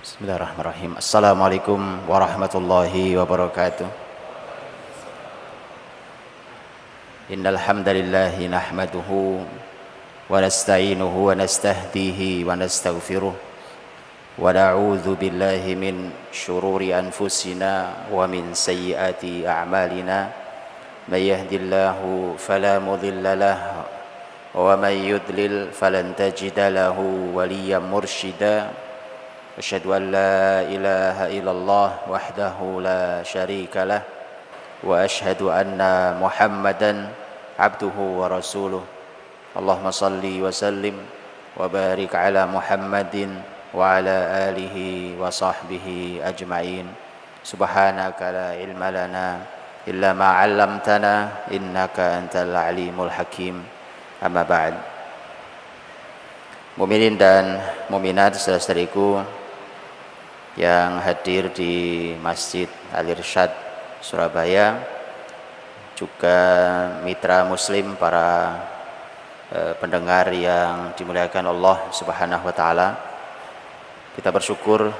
Bismillahirrahmanirrahim. Assalamualaikum warahmatullahi wabarakatuh. Innal hamdalillahi nahmaduhu wa nasta'inuhu wa nastahdihi wa nastaghfiruh wa na'udzu billahi min syururi anfusina wa min sayyiati a'malina. May yahdihillahu fala mudilla lahu wa may yudlil falan tajida lahu waliyyan mursyida. Asyhadu an la ilaha illallah wahdahu la syarika lah wa asyhadu anna Muhammadan abduhu wa rasuluh. Allahumma salli wa sallim wa barik ala Muhammadin wa ala alihi wa sahbihi ajma'in. Subhanaka la ilma lana illa ma 'allamtana innaka antal alimul hakim. Amma ba'd. Mukminin dan mukminat saudara-saudariku yang hadir di Masjid Al-Irsyad Surabaya, juga mitra muslim, para pendengar yang dimuliakan Allah Subhanahu wa taala. Kita bersyukur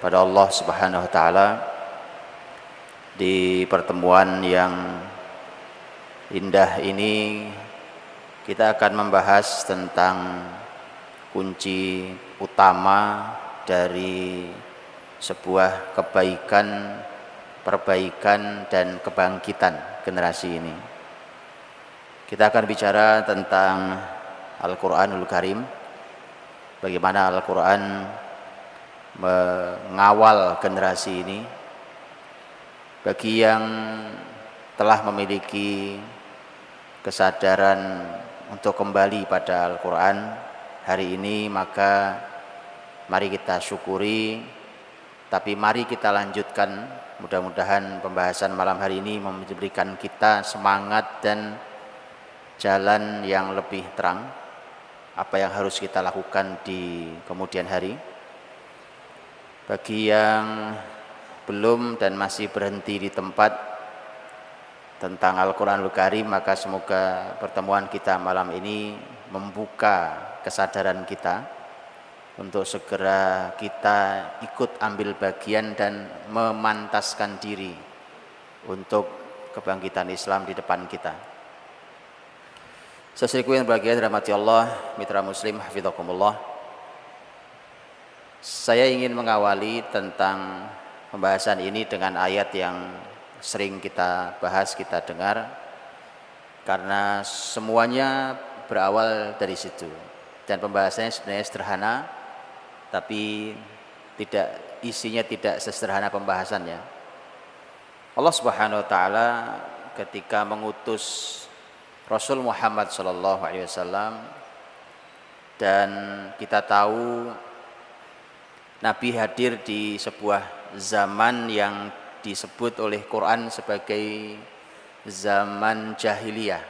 pada Allah Subhanahu wa taala di pertemuan yang indah ini kita akan membahas tentang kunci utama dari sebuah kebaikan, perbaikan dan kebangkitan generasi ini. Kita akan bicara tentang Al-Qur'anul Karim, bagaimana Al-Qur'an mengawal generasi ini. Bagi yang telah memiliki kesadaran untuk kembali pada Al-Qur'an hari ini, maka mari kita syukuri. Tapi mari kita lanjutkan, mudah-mudahan pembahasan malam hari ini memberikan kita semangat dan jalan yang lebih terang apa yang harus kita lakukan di kemudian hari. Bagi yang belum dan masih berhenti di tempat tentang Al-Qur'anul Karim, maka semoga pertemuan kita malam ini membuka kesadaran kita untuk segera kita ikut ambil bagian dan memantaskan diri untuk kebangkitan Islam di depan kita. Saudaraku yang berbahagia dirahmati Allah, mitra muslim hafizakumullah. Saya ingin mengawali tentang pembahasan ini dengan ayat yang sering kita bahas, kita dengar, karena semuanya berawal dari situ. Dan pembahasannya sebenarnya sederhana, tapi isinya tidak sesederhana pembahasannya. Allah Subhanahu wa taala ketika mengutus Rasul Muhammad sallallahu alaihi wasallam, dan kita tahu Nabi hadir di sebuah zaman yang disebut oleh Quran sebagai zaman jahiliyah.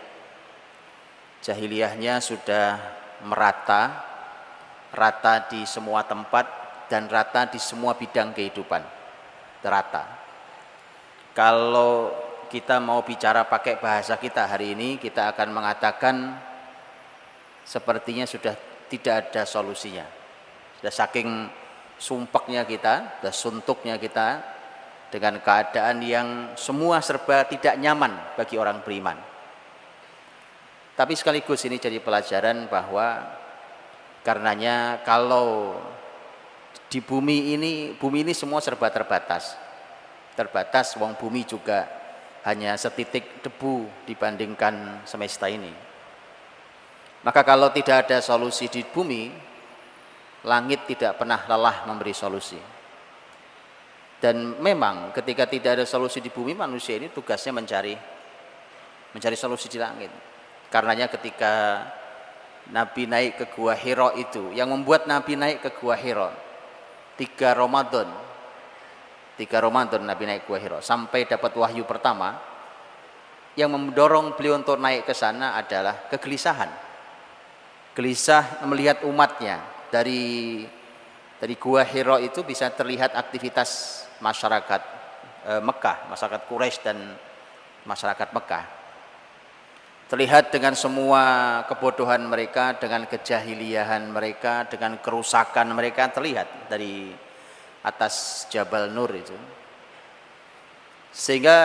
Jahiliyahnya sudah merata di semua tempat dan rata di semua bidang kehidupan, rata. Kalau kita mau bicara pakai bahasa kita hari ini, kita akan mengatakan sepertinya sudah tidak ada solusinya. Sudah saking sumpeknya kita, sudah suntuknya kita dengan keadaan yang semua serba tidak nyaman bagi orang beriman. Tapi sekaligus ini jadi pelajaran bahwa karenanya kalau di bumi ini semua serba terbatas, wong bumi juga hanya setitik debu dibandingkan semesta ini. Maka kalau tidak ada solusi di bumi, langit tidak pernah lelah memberi solusi. Dan memang ketika tidak ada solusi di bumi, manusia ini tugasnya mencari solusi di langit. Karenanya ketika Nabi naik ke Gua Hira itu, yang membuat Nabi naik ke Gua Hira 3 Ramadan Nabi naik ke Gua Hira sampai dapat wahyu pertama. Yang mendorong beliau untuk naik ke sana adalah kegelisahan. Gelisah melihat umatnya. Dari Gua Hira itu bisa terlihat aktivitas masyarakat Mekah, masyarakat Quraisy dan masyarakat Mekah. Terlihat dengan semua kebodohan mereka, dengan kejahiliahan mereka, dengan kerusakan mereka, terlihat dari atas Jabal Nur itu, sehingga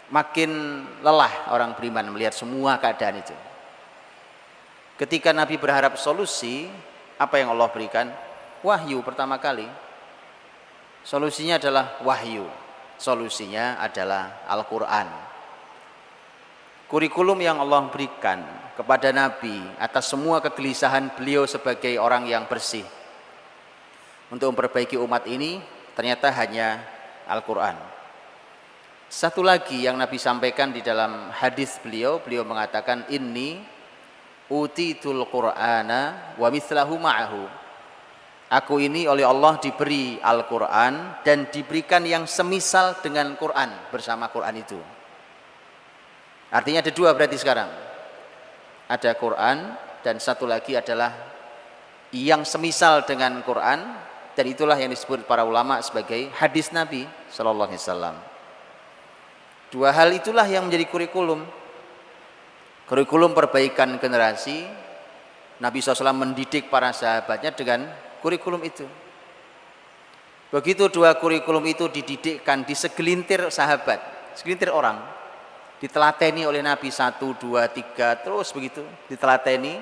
makin lelah orang beriman melihat semua keadaan itu. Ketika Nabi berharap solusi, apa yang Allah berikan? Wahyu pertama kali. Solusinya adalah wahyu, solusinya adalah Al-Quran. Kurikulum yang Allah berikan kepada Nabi atas semua kegelisahan beliau sebagai orang yang bersih untuk memperbaiki umat ini ternyata hanya Al-Quran. Satu lagi yang Nabi sampaikan di dalam hadis beliau mengatakan, inni utitul Qur'ana wa mithlahu ma'ahu. Aku ini oleh Allah diberi Al-Quran dan diberikan yang semisal dengan Quran, bersama Quran itu. Artinya ada dua berarti sekarang. Ada Quran dan satu lagi adalah yang semisal dengan Quran, dan itulah yang disebut para ulama sebagai hadis Nabi sallallahu alaihi wasallam. Dua hal itulah yang menjadi kurikulum. Kurikulum perbaikan generasi. Nabi SAW mendidik para sahabatnya dengan kurikulum itu. Begitu dua kurikulum itu dididikkan di segelintir sahabat, segelintir orang, ditelateni oleh Nabi 1, 2, 3, terus begitu ditelateni.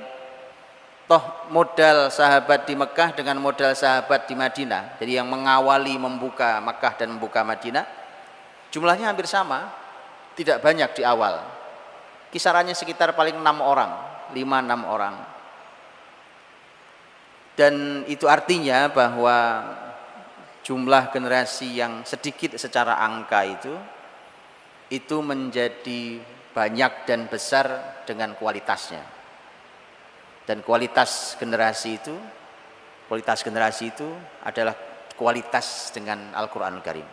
Toh modal sahabat di Mekah dengan modal sahabat di Madinah, jadi yang mengawali membuka Mekah dan membuka Madinah, jumlahnya hampir sama, tidak banyak di awal. Kisarannya sekitar paling 6 orang, 5-6 orang. Dan itu artinya bahwa jumlah generasi yang sedikit secara angka itu menjadi banyak dan besar dengan kualitasnya. Dan kualitas generasi itu adalah kualitas dengan Al-Quranul Karim.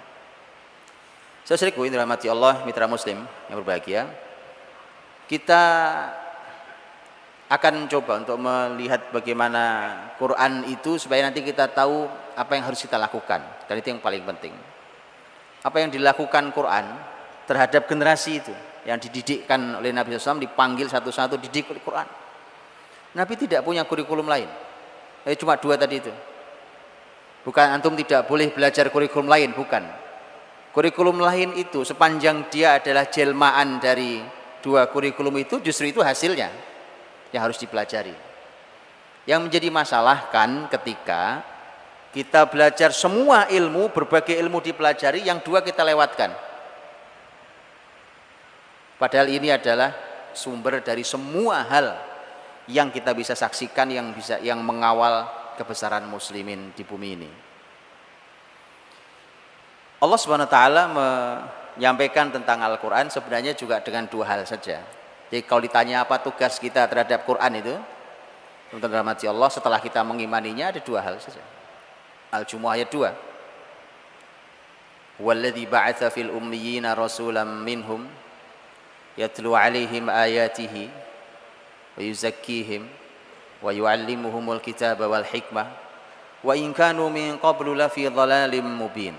Saudaraku yang dirahmati Allah, mitra muslim yang berbahagia, kita akan coba untuk melihat bagaimana Quran itu supaya nanti kita tahu apa yang harus kita lakukan. Dan itu yang paling penting. Apa yang dilakukan Quran terhadap generasi itu yang dididikkan oleh Nabi SAW, dipanggil satu-satu didik oleh Quran. Nabi tidak punya kurikulum lain. Cuma dua tadi itu. Bukan antum tidak boleh belajar kurikulum lain, bukan. Kurikulum lain itu sepanjang dia adalah jelmaan dari dua kurikulum itu, justru itu hasilnya yang harus dipelajari. Yang menjadi masalah kan ketika kita belajar semua ilmu, berbagai ilmu dipelajari, yang dua kita lewatkan. Padahal ini adalah sumber dari semua hal yang kita bisa saksikan, yang mengawal kebesaran muslimin di bumi ini. Allah Subhanahu wa taala menyampaikan tentang Al-Qur'an sebenarnya juga dengan dua hal saja. Jadi kalau ditanya apa tugas kita terhadap Quran itu, teman-teman dirahmati Allah, setelah kita mengimaninya ada dua hal saja. Al-Jumu'ah ayat 2. Walladzi ba'atsa fil ummiyina rasulan minhum yatlu 'alaihim ayatihi wa yuzakkihim wa yu'allimuhumul kitaba wal hikmah wa in kanu min qablu lafi dhalalim mubin.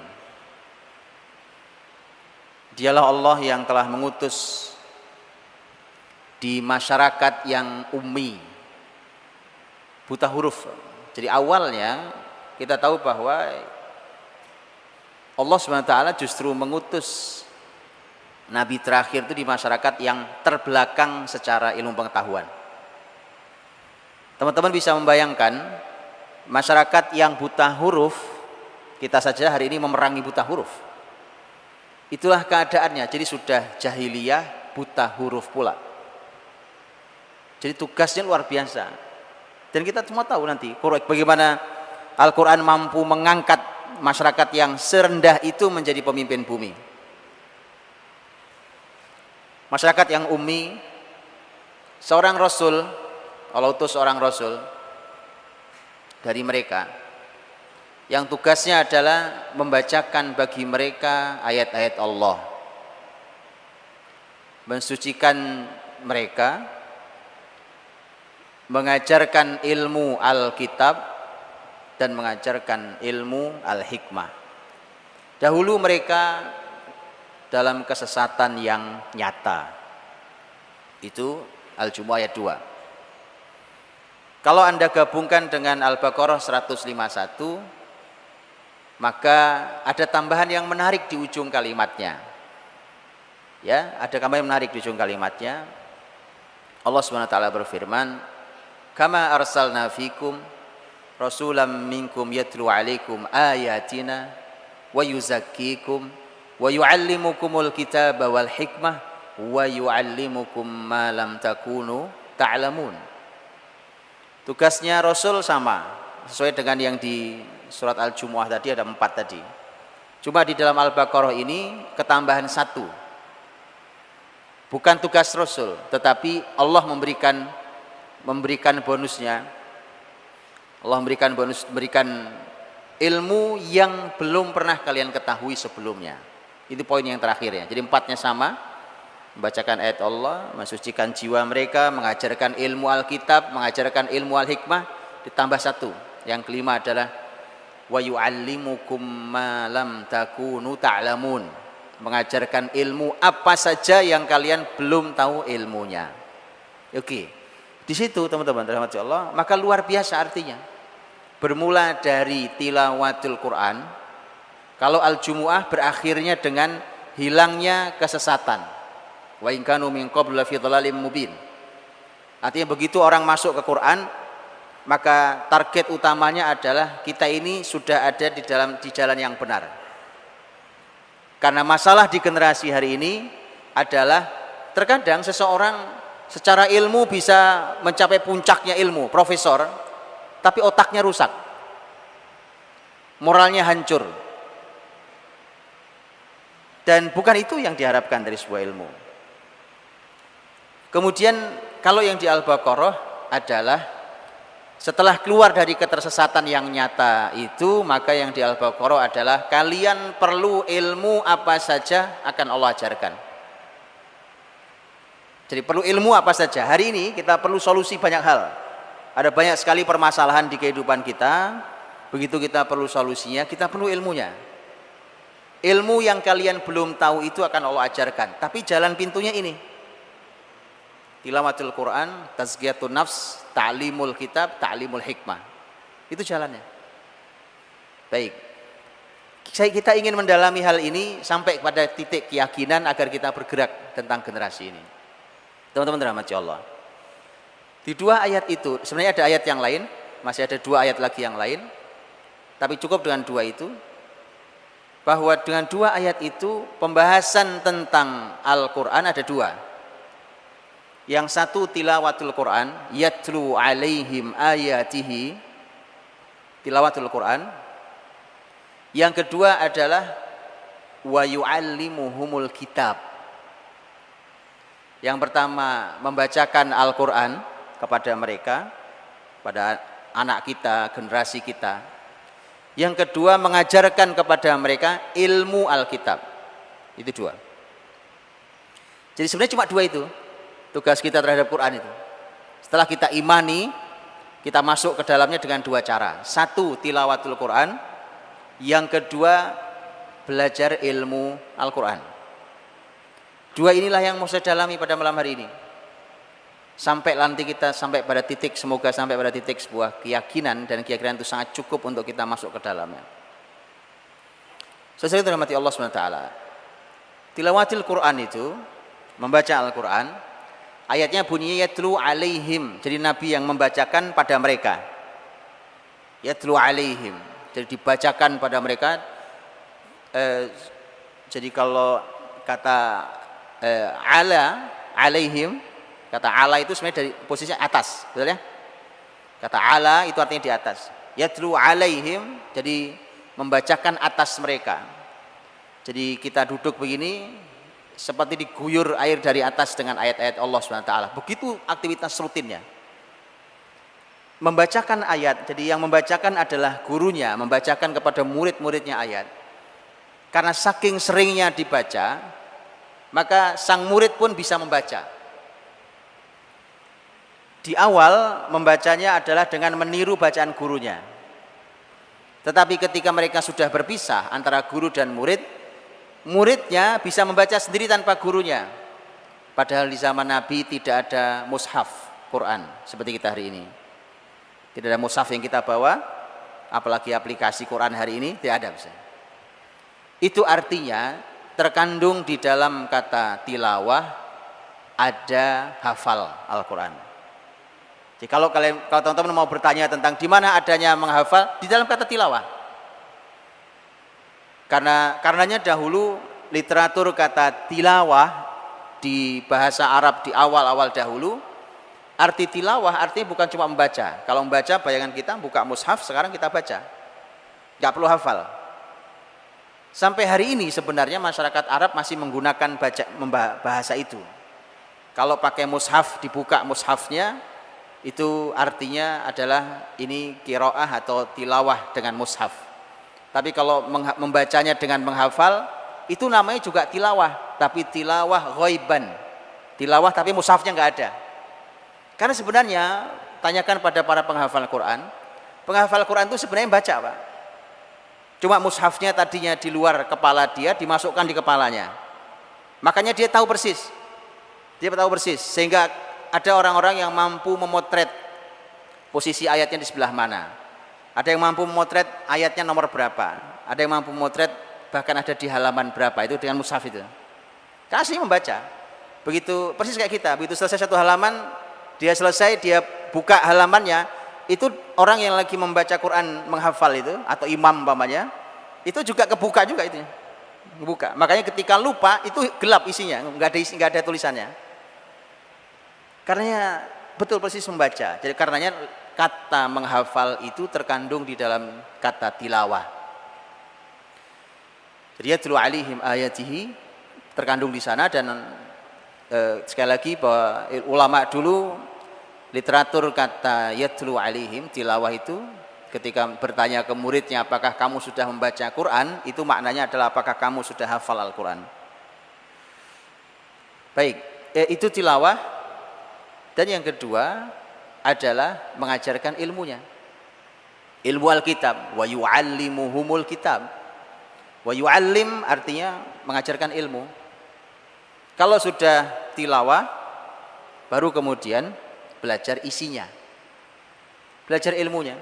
Dialah Allah yang telah mengutus di masyarakat yang ummi, buta huruf. Jadi awalnya kita tahu bahwa Allah SWT justru mengutus Nabi terakhir itu di masyarakat yang terbelakang secara ilmu pengetahuan. Teman-teman bisa membayangkan masyarakat yang buta huruf, kita saja hari ini memerangi buta huruf. Itulah keadaannya, jadi sudah jahiliyah buta huruf pula. Jadi tugasnya luar biasa. Dan kita semua tahu nanti bagaimana Al-Quran mampu mengangkat masyarakat yang serendah itu menjadi pemimpin bumi. Masyarakat yang ummi, seorang Rasul, Allah utus seorang Rasul dari mereka, yang tugasnya adalah membacakan bagi mereka ayat-ayat Allah, mensucikan mereka, mengajarkan ilmu Alkitab dan mengajarkan ilmu Al-Hikmah. Dahulu mereka dalam kesesatan yang nyata. Itu Al-Jumu'ah ayat 2. Kalau Anda gabungkan dengan Al-Baqarah 151, Maka ada tambahan yang menarik di ujung kalimatnya. Ya, ada tambahan yang menarik di ujung kalimatnya. Allah Subhanahu wa taala berfirman, "Kama arsalna fikum rasulam minkum yatlu 'alaikum ayatina wa yuzakkikum wa yu'allimukumul kitaba wal hikmah wa yu'allimukum ma lam takunu ta'lamun." Tugasnya Rasul sama, sesuai dengan yang di surat Al-Jumu'ah tadi ada 4 tadi. Cuma di dalam Al-Baqarah ini ketambahan 1. Bukan tugas Rasul, tetapi Allah memberikan bonusnya. Allah memberikan ilmu yang belum pernah kalian ketahui sebelumnya. Itu poin yang terakhir ya. Jadi 4-nya sama. Membacakan ayat Allah, mensucikan jiwa mereka, mengajarkan ilmu Alkitab, mengajarkan ilmu Al-Hikmah, ditambah 1. Yang kelima adalah wa yu'allimukum ma lam takunu ta'lamun. Mengajarkan ilmu apa saja yang kalian belum tahu ilmunya. Oke. Di situ teman-teman rahmati Allah, maka luar biasa artinya. Bermula dari tilawatul Quran, kalau Al-Jumu'ah berakhirnya dengan hilangnya kesesatan. Wa in kanu min qablu lafi dhalalim mubin. Artinya begitu orang masuk ke Quran, maka target utamanya adalah kita ini sudah ada di jalan yang benar. Karena masalah di generasi hari ini adalah terkadang seseorang secara ilmu bisa mencapai puncaknya ilmu, profesor, tapi otaknya rusak, moralnya hancur, dan bukan itu yang diharapkan dari sebuah ilmu. Kemudian kalau yang di Al-Baqarah adalah setelah keluar dari ketersesatan yang nyata itu, maka yang di Al-Baqarah adalah kalian perlu ilmu apa saja akan Allah ajarkan. Jadi perlu ilmu apa saja. Hari ini kita perlu solusi banyak hal. Ada banyak sekali permasalahan di kehidupan kita. Begitu kita perlu solusinya, kita perlu ilmunya. Ilmu yang kalian belum tahu itu akan Allah ajarkan. Tapi jalan pintunya ini. Tilawatul Quran, tazkiyatun nafs, ta'limul kitab, ta'limul hikmah. Itu jalannya. Baik. Kita ingin mendalami hal ini sampai pada titik keyakinan agar kita bergerak tentang generasi ini. Teman-teman rahmati Allah. Di 2 ayat itu, sebenarnya ada ayat yang lain, masih ada 2 ayat lagi yang lain. Tapi cukup dengan 2 itu. Bahwa dengan 2 ayat itu pembahasan tentang Al-Quran ada 2. Yang satu tilawatul Quran, yatlu alaihim ayatihi, tilawatul Quran. Yang kedua adalah wa yu'allimuhumul kitab. Yang pertama membacakan Al-Quran kepada mereka, pada anak kita, generasi kita. Yang kedua mengajarkan kepada mereka ilmu Alkitab. Itu 2. Jadi sebenarnya cuma 2 itu tugas kita terhadap Quran itu. Setelah kita imani, kita masuk ke dalamnya dengan 2 cara. 1 tilawatul Quran, yang kedua belajar ilmu Al-Quran. 2 inilah yang mau saya dalami pada malam hari ini. Sampai nanti kita sampai pada titik, semoga sampai pada titik sebuah keyakinan, dan keyakinan itu sangat cukup untuk kita masuk ke dalamnya. Sesuai dengan rahmati Allah SWT. Tilawatil Quran itu membaca Al-Quran. Ayatnya bunyinya yatlu alaihim. Jadi Nabi yang membacakan pada mereka. Yatlu alaihim. Jadi dibacakan pada mereka. Jadi kalau kata ala alaihim, kata ala itu sebenarnya dari posisi atas, betul ya? Kata ala itu artinya di atas. Yatlu alaihim, jadi membacakan atas mereka. Jadi kita duduk begini seperti diguyur air dari atas dengan ayat-ayat Allah SWT. Begitu aktivitas rutinnya. Membacakan ayat, jadi yang membacakan adalah gurunya, membacakan kepada murid-muridnya ayat. Karena saking seringnya dibaca, maka sang murid pun bisa membaca. Di awal membacanya adalah dengan meniru bacaan gurunya. Tetapi ketika mereka sudah berpisah antara guru dan murid, muridnya bisa membaca sendiri tanpa gurunya. Padahal di zaman Nabi tidak ada mushaf Quran seperti kita hari ini. Tidak ada mushaf yang kita bawa, apalagi aplikasi Quran hari ini tidak ada bisa. Itu artinya terkandung di dalam kata tilawah ada hafal Al-Quran. Jadi kalau teman-teman mau bertanya tentang di mana adanya menghafal, di dalam kata tilawah. Karenanya dahulu literatur kata tilawah di bahasa Arab di awal-awal dahulu, arti tilawah artinya bukan cuma membaca. Kalau membaca bayangan kita buka mushaf, sekarang kita baca, nggak perlu hafal. Sampai hari ini sebenarnya masyarakat Arab masih menggunakan bahasa itu. Kalau pakai mushaf, dibuka mushafnya, itu artinya adalah ini qiraah atau tilawah dengan mushaf. Tapi kalau membacanya dengan menghafal, itu namanya juga tilawah, tapi tilawah ghaiban. Tilawah tapi mushafnya nggak ada. Karena sebenarnya, tanyakan pada para penghafal Quran, penghafal Quran itu sebenarnya baca, Pak. Cuma mushafnya tadinya di luar kepala dia, dimasukkan di kepalanya. Makanya dia tahu persis. Dia tahu persis, sehingga ada orang-orang yang mampu memotret posisi ayatnya di sebelah mana. Ada yang mampu memotret ayatnya nomor berapa. Ada yang mampu memotret bahkan ada di halaman berapa, itu dengan mushaf itu. Kasih membaca. Begitu persis kayak kita, begitu selesai satu halaman, dia selesai, dia buka halamannya, itu orang yang lagi membaca Quran menghafal itu atau imam umpamanya, itu juga kebuka juga itu. Kebuka. Makanya ketika lupa itu gelap isinya, nggak ada tulisannya. Karenanya betul persis membaca. Jadi karenanya kata menghafal itu terkandung di dalam kata tilawah. Jadi yatlu alaihim ayatihi terkandung di sana. Dan sekali lagi bahwa ulama dulu literatur kata yatlu alaihim tilawah itu ketika bertanya ke muridnya apakah kamu sudah membaca Quran, itu maknanya adalah apakah kamu sudah hafal Al-Quran. Baik, itu tilawah. Dan yang kedua adalah mengajarkan ilmunya, ilmu Alkitab. Wa yu'allimuhumul kitab. Wa yu'allim artinya mengajarkan ilmu. Kalau sudah tilawah, baru kemudian belajar isinya, belajar ilmunya.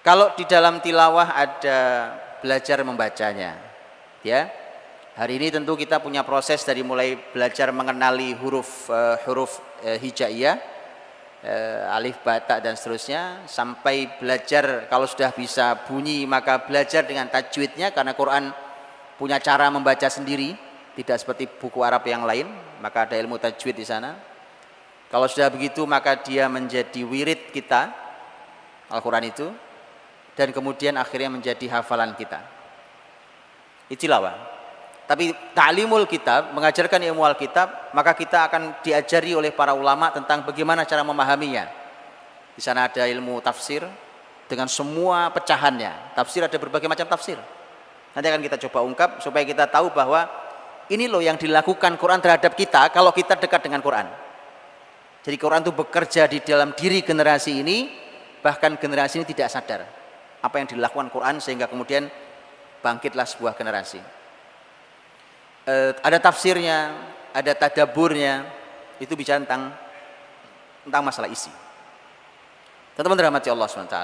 Kalau di dalam tilawah ada belajar membacanya, ya. Hari ini tentu kita punya proses dari mulai belajar mengenali huruf hijaiyah, alif, ba, ta dan seterusnya, sampai belajar kalau sudah bisa bunyi maka belajar dengan tajwidnya, karena Quran punya cara membaca sendiri, tidak seperti buku Arab yang lain, maka ada ilmu tajwid di sana. Kalau sudah begitu maka dia menjadi wirid kita Al-Quran itu, dan kemudian akhirnya menjadi hafalan kita. Tilawah. Tapi ta'limul kitab, mengajarkan ilmu Alkitab, maka kita akan diajari oleh para ulama tentang bagaimana cara memahaminya. Di sana ada ilmu tafsir dengan semua pecahannya. Tafsir ada berbagai macam tafsir. Nanti akan kita coba ungkap supaya kita tahu bahwa ini loh yang dilakukan Quran terhadap kita kalau kita dekat dengan Quran. Jadi Quran itu bekerja di dalam diri generasi ini, bahkan generasi ini tidak sadar apa yang dilakukan Quran, sehingga kemudian bangkitlah sebuah generasi. Ada tafsirnya, ada tadaburnya, itu bicara tentang masalah isi. Teman-teman rahmati Allah SWT.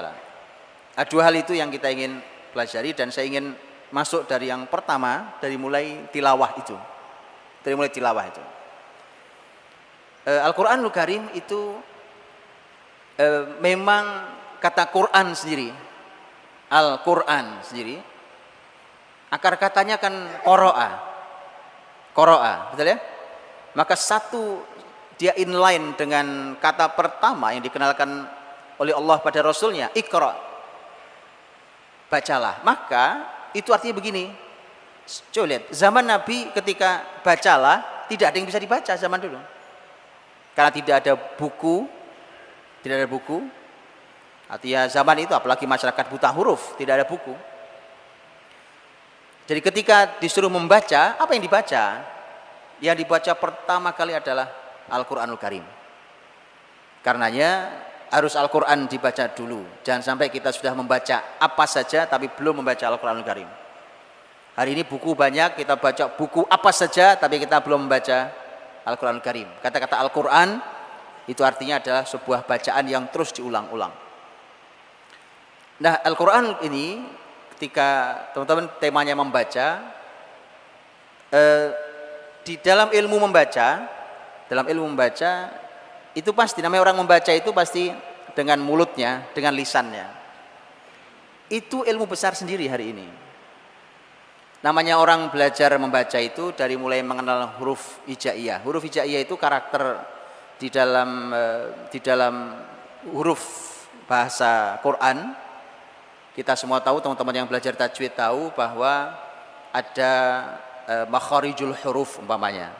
Ada dua hal itu yang kita ingin pelajari, dan saya ingin masuk dari yang pertama, dari mulai tilawah itu. Al-Quranul Karim itu memang kata Quran sendiri, Al-Quran sendiri, akar katanya kan qoro'a, betul ya? Maka satu, dia inline dengan kata pertama yang dikenalkan oleh Allah pada Rasulnya, Iqra, bacalah. Maka itu artinya begini, coba lihat, zaman Nabi ketika bacalah, tidak ada yang bisa dibaca zaman dulu, karena tidak ada buku. Artinya zaman itu apalagi masyarakat buta huruf, tidak ada buku. Jadi ketika disuruh membaca, apa yang dibaca? Yang dibaca pertama kali adalah Al-Quranul Karim. Karenanya harus Al-Quran dibaca dulu. Jangan sampai kita sudah membaca apa saja tapi belum membaca Al-Quranul Karim. Hari ini buku banyak, kita baca buku apa saja tapi kita belum membaca Al-Quranul Karim. Kata-kata Al-Quran itu artinya adalah sebuah bacaan yang terus diulang-ulang. Nah, Al-Quran ini ketika teman-teman temanya membaca, di dalam ilmu membaca itu pasti namanya orang membaca itu pasti dengan mulutnya, dengan lisannya. Itu ilmu besar sendiri hari ini. Namanya orang belajar membaca itu dari mulai mengenal huruf hijaiyah. Huruf hijaiyah itu karakter di dalam huruf bahasa Quran. Kita semua tahu, teman-teman yang belajar tajwid tahu bahwa ada makharijul huruf umpamanya.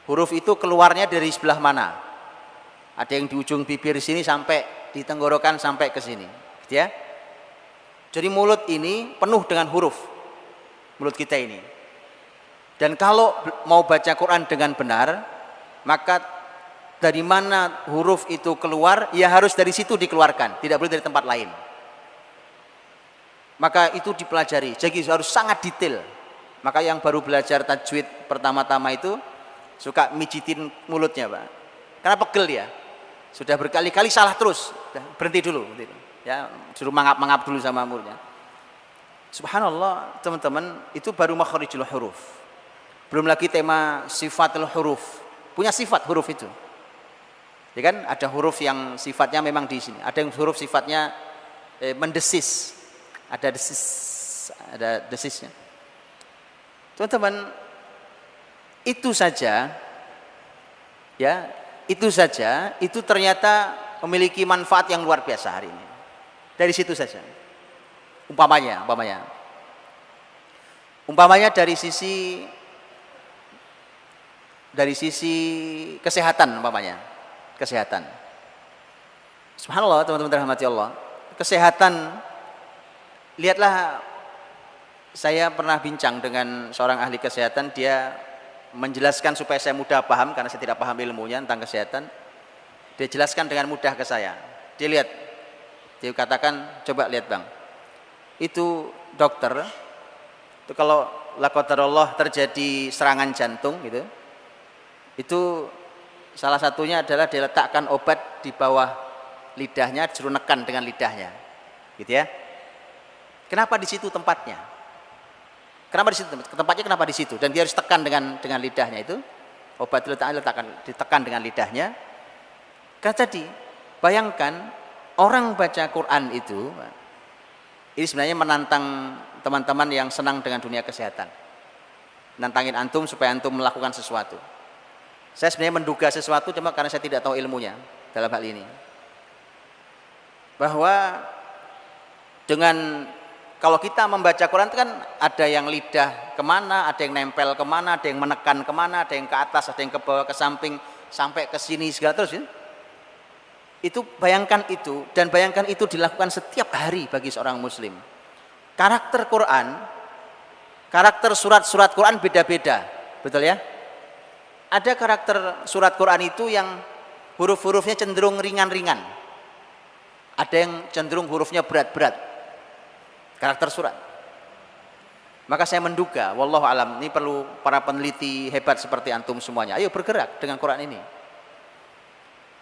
Huruf itu keluarnya dari sebelah mana? Ada yang di ujung bibir sini sampai di tenggorokan sampai ke sini, gitu ya. Jadi mulut ini penuh dengan huruf. Mulut kita ini. Dan kalau mau baca Quran dengan benar, maka dari mana huruf itu keluar, ya harus dari situ dikeluarkan, tidak boleh dari tempat lain. Maka itu dipelajari, jadi harus sangat detail. Maka yang baru belajar tajwid pertama-tama itu suka mijitin mulutnya, Pak. Karena pegel dia. Sudah berkali-kali salah terus, berhenti dulu, ya, suruh mangap-mangap dulu sama mulutnya. Subhanallah, teman-teman, itu baru makharijul huruf. Belum lagi tema sifatul huruf. Punya sifat huruf itu. Ya kan, ada huruf yang sifatnya memang di sini, ada yang huruf sifatnya mendesis. Ada desisnya. Teman-teman, itu saja ya, itu ternyata memiliki manfaat yang luar biasa hari ini. Dari situ saja. Umpamanya dari sisi kesehatan, kesehatan. Subhanallah, teman-teman dirahmati Allah. Kesehatan, lihatlah, saya pernah bincang dengan seorang ahli kesehatan, dia menjelaskan supaya saya mudah paham karena saya tidak paham ilmunya tentang kesehatan. Dia jelaskan dengan mudah ke saya. Dia katakan, coba lihat Bang. Itu dokter, itu kalau la qadarullah terjadi serangan jantung gitu, itu salah satunya adalah diletakkan obat di bawah lidahnya, disuruh nekan dengan lidahnya, gitu ya. Kenapa di situ tempatnya? Kenapa di situ tempatnya? Kenapa di situ? Dan dia harus tekan dengan lidahnya itu, obat ditekan dengan lidahnya. Karena tadi, bayangkan orang baca Quran itu. Ini sebenarnya menantang teman-teman yang senang dengan dunia kesehatan. Nantangin antum supaya antum melakukan sesuatu. Saya sebenarnya menduga sesuatu cuma karena saya tidak tahu ilmunya dalam hal ini. Bahwa kalau kita membaca Quran itu kan ada yang lidah kemana, ada yang nempel kemana, ada yang menekan kemana, ada yang ke atas, ada yang ke bawah, ke samping, sampai ke sini segala terus ya. Itu bayangkan itu, dan bayangkan itu dilakukan setiap hari bagi seorang muslim. Karakter Quran, karakter surat-surat Quran beda-beda, betul ya? Ada karakter surat Quran itu yang huruf-hurufnya cenderung ringan-ringan, ada yang cenderung hurufnya berat-berat, karakter surat. Maka saya menduga, wallahu alam, ini perlu para peneliti hebat seperti antum semuanya, ayo bergerak dengan Quran ini.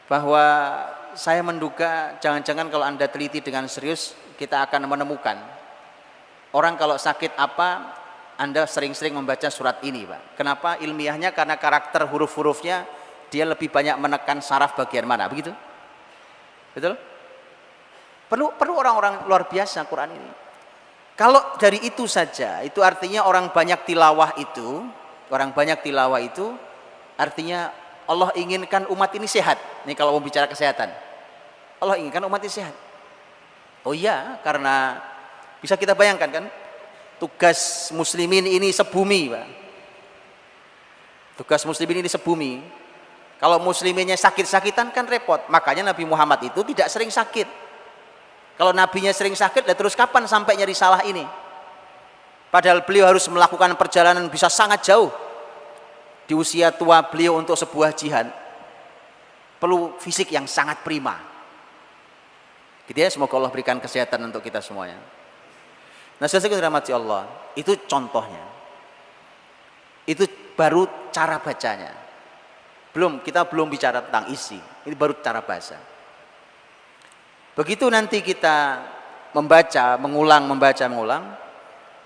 Bahwa saya menduga jangan-jangan kalau Anda teliti dengan serius, kita akan menemukan orang kalau sakit apa, Anda sering-sering membaca surat ini, Pak. Kenapa? Ilmiahnya karena karakter huruf-hurufnya dia lebih banyak menekan saraf bagian mana, begitu? Betul? Perlu orang-orang luar biasa Quran ini. Kalau dari itu saja, itu artinya orang banyak tilawah itu artinya Allah inginkan umat ini sehat. Ini kalau mau bicara kesehatan, Allah inginkan umat ini sehat. Oh iya, karena bisa kita bayangkan kan, tugas muslimin ini sebumi, Pak. Tugas muslimin ini sebumi. Kalau musliminnya sakit-sakitan kan repot. Makanya Nabi Muhammad itu tidak sering sakit. Kalau nabinya sering sakit, terus kapan sampainya risalah ini? Padahal beliau harus melakukan perjalanan bisa sangat jauh. Di usia tua beliau untuk sebuah jihad perlu fisik yang sangat prima, gitu ya. Semoga Allah berikan kesehatan untuk kita semuanya. Nah, saya dirahmati Allah, itu contohnya, itu baru cara bacanya. Kita belum bicara tentang isi, ini baru cara baca. Begitu nanti kita membaca, mengulang,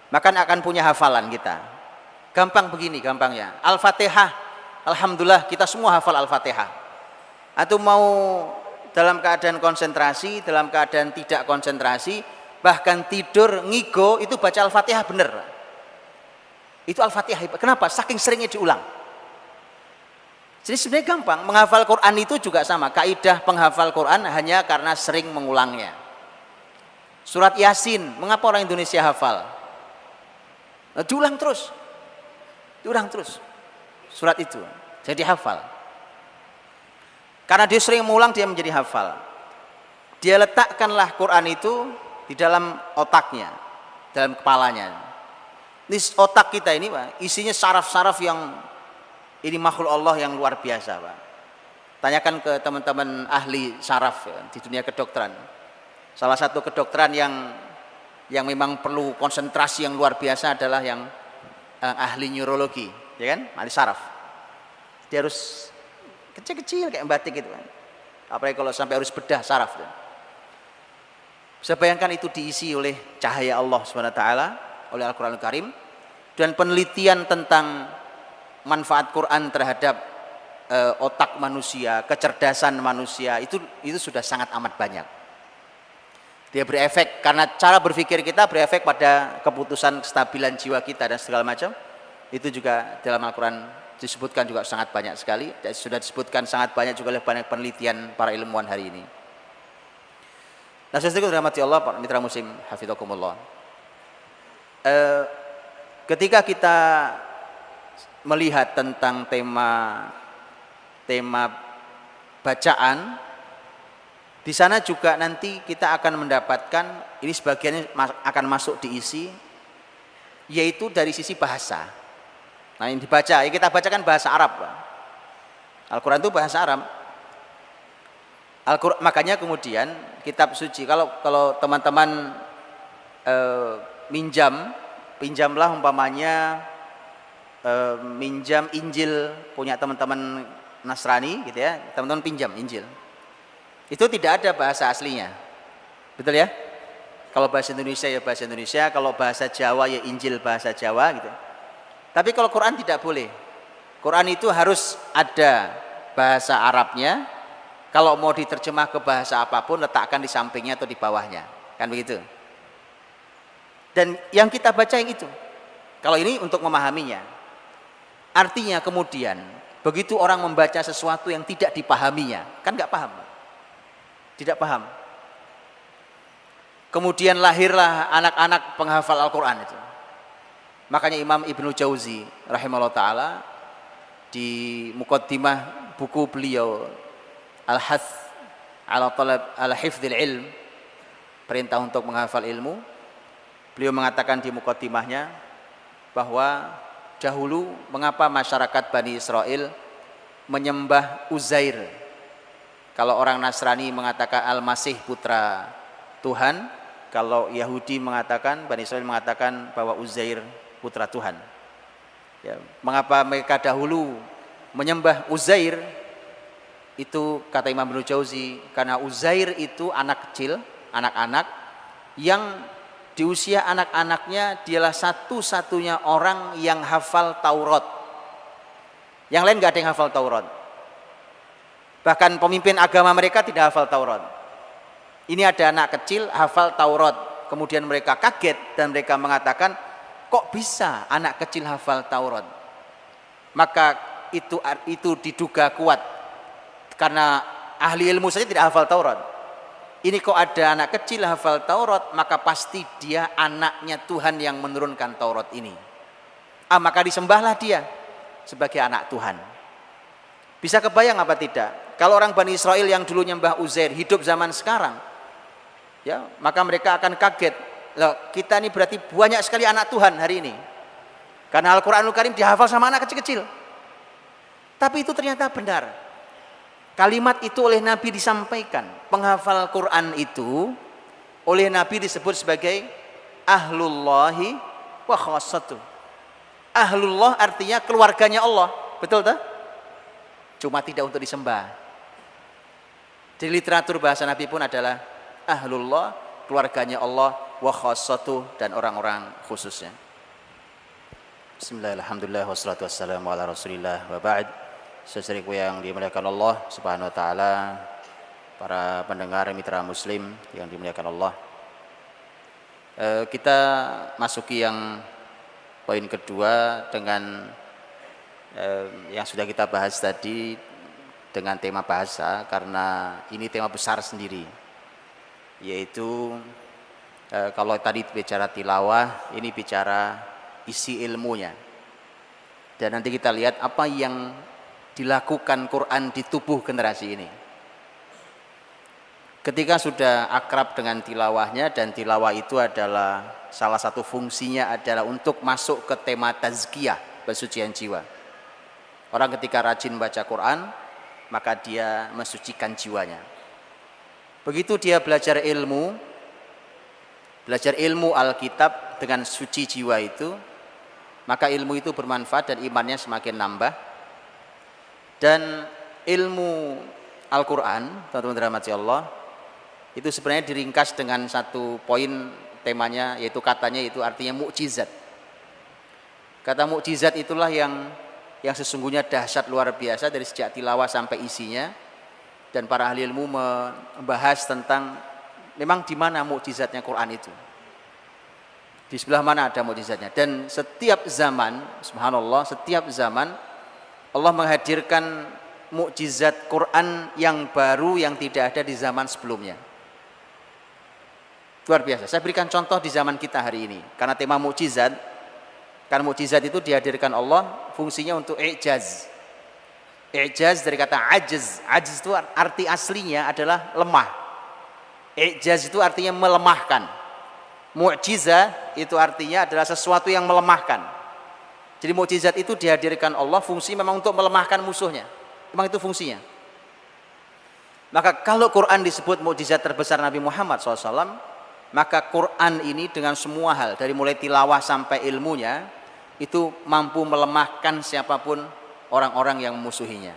maka akan punya hafalan kita. Gampang begini gampangnya. Al-Fatihah, alhamdulillah kita semua hafal Al-Fatihah. Atau mau dalam keadaan konsentrasi, dalam keadaan tidak konsentrasi, bahkan tidur, ngigo, itu baca Al-Fatihah bener. Itu Al-Fatihah. Kenapa? Saking seringnya diulang. Jadi sebenarnya gampang. Menghafal Quran itu juga sama. Kaidah penghafal Quran hanya karena sering mengulangnya. Surat Yasin, mengapa orang Indonesia hafal? Nah, diulang terus surat itu, jadi hafal. Karena dia sering mengulang, dia menjadi hafal. Dia letakkanlah Quran itu di dalam otaknya, dalam kepalanya. Ini otak kita ini, Pak, isinya saraf-saraf yang ini makhluk Allah yang luar biasa, Pak. Tanyakan ke teman-teman ahli saraf ya, di dunia kedokteran. Salah satu kedokteran yang memang perlu konsentrasi yang luar biasa adalah yang ahli neurologi, ya kan, ahli saraf. Dia harus kecil-kecil kayak batik gitu kan. Apalagi kalau sampai harus bedah saraf. Bisa bayangkan itu diisi oleh cahaya Allah SWT, oleh Al-Quranul Karim, dan penelitian tentang manfaat Quran terhadap otak manusia, kecerdasan manusia itu sudah sangat amat banyak. Dia berefek karena cara berpikir kita berefek pada keputusan kestabilan jiwa kita dan segala macam. Itu juga dalam Al-Quran disebutkan juga sangat banyak sekali, dan sudah disebutkan sangat banyak juga oleh banyak penelitian para ilmuwan hari ini. Nah, saudaraku dirahmati Allah, para mitra muslim hafizakumullah. Ketika kita melihat tentang tema bacaan, di sana juga nanti kita akan mendapatkan, ini sebagiannya akan masuk diisi, yaitu dari sisi bahasa. Nah, yang dibaca, ya kita bacakan bahasa Arab. Al-Quran itu bahasa Arab. Makanya kemudian kitab suci, kalau teman-teman pinjamlah umpamanya minjam Injil punya teman-teman Nasrani gitu ya, teman-teman pinjam Injil. Itu tidak ada bahasa aslinya. Betul ya? Kalau bahasa Indonesia ya bahasa Indonesia, kalau bahasa Jawa ya Injil bahasa Jawa gitu. Tapi kalau Quran tidak boleh. Quran itu harus ada bahasa Arabnya. Kalau mau diterjemah ke bahasa apapun, letakkan di sampingnya atau di bawahnya. Kan begitu. Dan yang kita baca yang itu. Kalau ini untuk memahaminya. Artinya kemudian, begitu orang membaca sesuatu yang tidak dipahaminya, kan nggak paham. Tidak paham. Kemudian lahirlah anak-anak penghafal Al-Quran itu. Makanya Imam Ibnu Jauzi rahimahullah ta'ala di muqaddimah buku beliau Al-Hath ala talab al-hifdzil ilm, perintah untuk menghafal ilmu, beliau mengatakan di muqaddimahnya bahwa dahulu mengapa masyarakat Bani Israel menyembah Uzair. Kalau orang Nasrani mengatakan Al-Masih putra Tuhan, kalau Yahudi mengatakan, Bani Israel mengatakan bahwa Uzair putra Tuhan. Ya, mengapa mereka dahulu menyembah Uzair? Itu kata Imam Ibnu Jauzi, karena Uzair itu anak kecil, anak-anak yang di usia anak-anaknya dialah satu-satunya orang yang hafal Taurat. Yang lain nggak ada yang hafal Taurat. Bahkan pemimpin agama mereka tidak hafal Taurat. Ini ada anak kecil hafal Taurat. Kemudian mereka kaget dan mereka mengatakan, kok bisa anak kecil hafal Taurat? Maka itu diduga kuat. Karena ahli ilmu saja tidak hafal Taurat. Ini kok ada anak kecil hafal Taurat, maka pasti dia anaknya Tuhan yang menurunkan Taurat ini. Maka disembahlah dia sebagai anak Tuhan. Bisa kebayang apa tidak? Kalau orang Bani Israel yang dulu nyembah Uzair hidup zaman sekarang, ya, maka mereka akan kaget. Loh, kita ini berarti banyak sekali anak Tuhan hari ini. Karena Al-Quranul Karim dihafal sama anak kecil-kecil. Tapi itu ternyata benar. Kalimat itu oleh Nabi disampaikan. Penghafal Quran itu oleh Nabi disebut sebagai ahlullahi wa khassatu. Ahlullah artinya keluarganya Allah. Betul tak? Cuma tidak untuk disembah. Di literatur bahasa Nabi pun adalah ahlullah, keluarganya Allah wa khassatuh dan orang-orang khususnya. Bismillah, alhamdulillah, wassalatu wassalamu ala rasulillah wa ba'd. Saudaraku yang dimuliakan Allah subhanahu wa ta'ala, para pendengar mitra muslim yang dimuliakan Allah, kita masuki yang poin kedua dengan yang sudah kita bahas tadi dengan tema bahasa, karena ini tema besar sendiri, yaitu kalau tadi bicara tilawah, ini bicara isi ilmunya. Dan nanti kita lihat apa yang dilakukan Quran di tubuh generasi ini. Ketika sudah akrab dengan tilawahnya, dan tilawah itu adalah salah satu fungsinya adalah untuk masuk ke tema tazkiyah, pensucian jiwa. Orang ketika rajin baca Quran, maka dia mensucikan jiwanya. Begitu dia belajar ilmu Alkitab dengan suci jiwa itu, maka ilmu itu bermanfaat dan imannya semakin nambah. Dan ilmu Al-Quran, teman-teman dirahmati Allah, itu sebenarnya diringkas dengan satu poin temanya, yaitu katanya, itu artinya mukjizat. Kata mukjizat itulah yang sesungguhnya dahsyat luar biasa dari sejak tilawah sampai isinya. Dan para ahli ilmu membahas tentang memang di mana mukjizatnya Quran itu. Di sebelah mana ada mukjizatnya. Dan setiap zaman, subhanallah, setiap zaman Allah menghadirkan mukjizat Quran yang baru yang tidak ada di zaman sebelumnya. Luar biasa. Saya berikan contoh di zaman kita hari ini. Karena tema mukjizat, karena mukjizat itu dihadirkan Allah fungsinya untuk i'jaz. I'jaz dari kata ajiz. Ajiz itu arti aslinya adalah lemah. I'jaz itu artinya melemahkan. Mukjizat itu artinya adalah sesuatu yang melemahkan. Jadi mukjizat itu dihadirkan Allah fungsi memang untuk melemahkan musuhnya. Memang itu fungsinya. Maka kalau Quran disebut mukjizat terbesar Nabi Muhammad SAW, maka Quran ini dengan semua hal, dari mulai tilawah sampai ilmunya, itu mampu melemahkan siapapun orang-orang yang memusuhinya.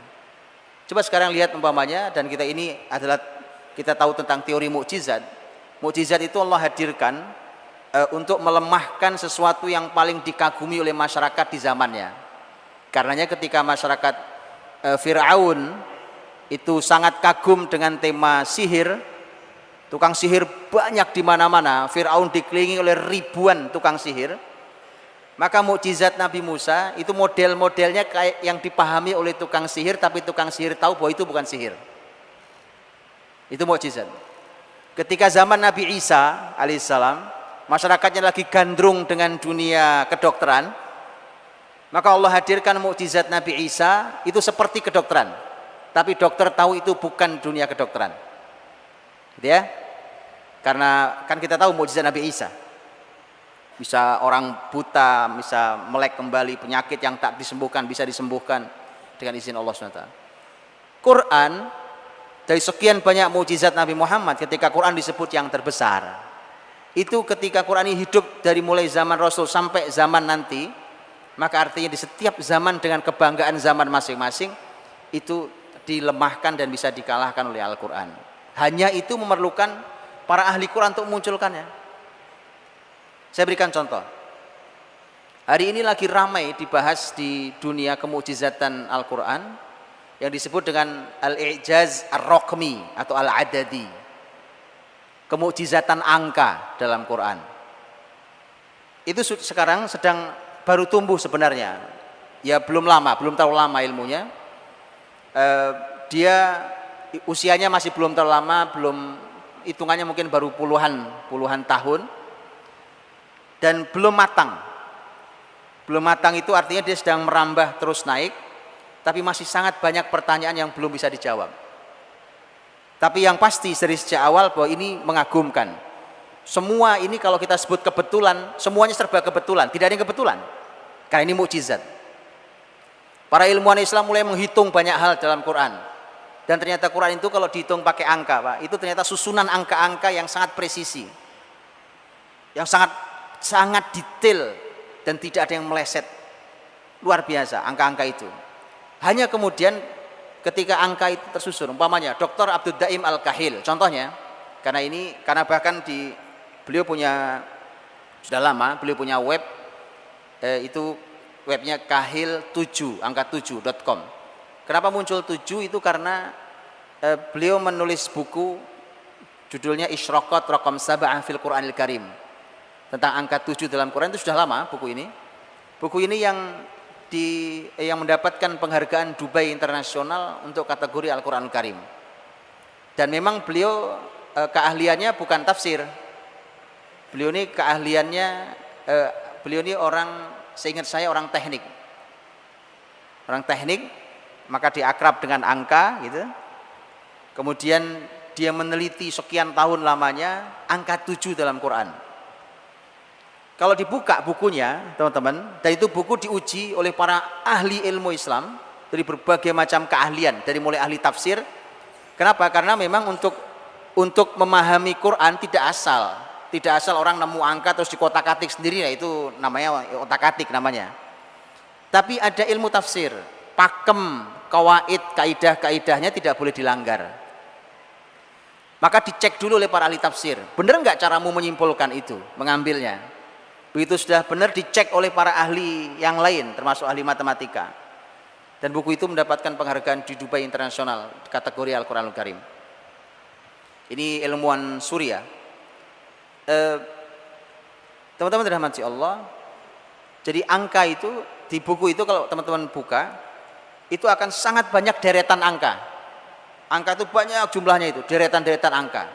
Coba sekarang lihat umpamanya, dan kita ini adalah, kita tahu tentang teori mukjizat. Mukjizat itu Allah hadirkan untuk melemahkan sesuatu yang paling dikagumi oleh masyarakat di zamannya. Karenanya ketika masyarakat Fir'aun itu sangat kagum dengan tema sihir, tukang sihir banyak di mana-mana, Fir'aun dikelilingi oleh ribuan tukang sihir, maka mukjizat Nabi Musa itu model-modelnya kayak yang dipahami oleh tukang sihir, tapi tukang sihir tahu bahwa itu bukan sihir. Itu mukjizat. Ketika zaman Nabi Isa alaihissalam, masyarakatnya lagi gandrung dengan dunia kedokteran, maka Allah hadirkan mukjizat Nabi Isa itu seperti kedokteran, tapi dokter tahu itu bukan dunia kedokteran, gitu ya. Karena kan kita tahu mukjizat Nabi Isa, bisa orang buta bisa melek kembali, penyakit yang tak disembuhkan bisa disembuhkan dengan izin Allah SWT. Quran, dari sekian banyak mukjizat Nabi Muhammad, ketika Quran disebut yang terbesar, itu ketika Quran ini hidup dari mulai zaman Rasul sampai zaman nanti, maka artinya di setiap zaman dengan kebanggaan zaman masing-masing itu dilemahkan dan bisa dikalahkan oleh Al-Quran. Hanya itu memerlukan para ahli Quran untuk memunculkannya. Saya berikan contoh. Hari ini lagi ramai dibahas di dunia kemukjizatan Al-Quran yang disebut dengan al-i'jaz ar-raqmi atau al-adadi, kemukjizatan angka dalam Quran. Itu sekarang sedang baru tumbuh sebenarnya. Ya belum terlalu lama ilmunya. Dia usianya masih belum terlalu lama, hitungannya mungkin baru puluhan tahun, dan belum matang. Belum matang itu artinya dia sedang merambah terus naik, tapi masih sangat banyak pertanyaan yang belum bisa dijawab. Tapi yang pasti dari sejak awal bahwa ini mengagumkan. Semua ini kalau kita sebut kebetulan, semuanya serba kebetulan, tidak ada yang kebetulan. Karena ini mukjizat. Para ilmuwan Islam mulai menghitung banyak hal dalam Quran. Dan ternyata Quran itu kalau dihitung pakai angka, Pak, itu ternyata susunan angka-angka yang sangat presisi. Yang sangat detail dan tidak ada yang meleset. Luar biasa angka-angka itu. Hanya kemudian ketika angka itu tersusun, umpamanya Dr. Abdul Daim Al-Kahil contohnya, karena bahkan di Beliau punya sudah lama, beliau punya web itu webnya kahil7 angka 7.com. Kenapa muncul 7 itu karena beliau menulis buku judulnya Isyraqat Raqam Sab'ah fil Qur'anil Karim. Tentang angka 7 dalam Quran, itu sudah lama buku ini. Buku ini yang mendapatkan penghargaan Dubai Internasional untuk kategori Al-Qur'anul Karim. Dan memang beliau keahliannya bukan tafsir. Beliau ini keahliannya beliau ini orang, seingat saya orang teknik. Orang teknik, maka dia akrab dengan angka gitu. Kemudian dia meneliti sekian tahun lamanya angka 7 dalam Quran. Kalau dibuka bukunya, teman-teman, dan itu buku diuji oleh para ahli ilmu Islam dari berbagai macam keahlian, dari mulai ahli tafsir. Kenapa? Karena memang untuk memahami Quran tidak asal orang nemu angka terus dikotak-atik sendiri, ya itu namanya otak-atik namanya. Tapi ada ilmu tafsir, pakem, kawaid, kaidah-kaidahnya tidak boleh dilanggar. Maka dicek dulu oleh para ahli tafsir, benar nggak caramu menyimpulkan itu, mengambilnya. Begitu sudah benar, dicek oleh para ahli yang lain, termasuk ahli matematika. Dan buku itu mendapatkan penghargaan di Dubai Internasional kategori Al-Qur'anul Karim. Ini ilmuwan Suriah. Teman-teman dirahmati Allah. Jadi angka itu di buku itu kalau teman-teman buka, itu akan sangat banyak deretan angka. Angka itu banyak jumlahnya, itu deretan-deretan angka.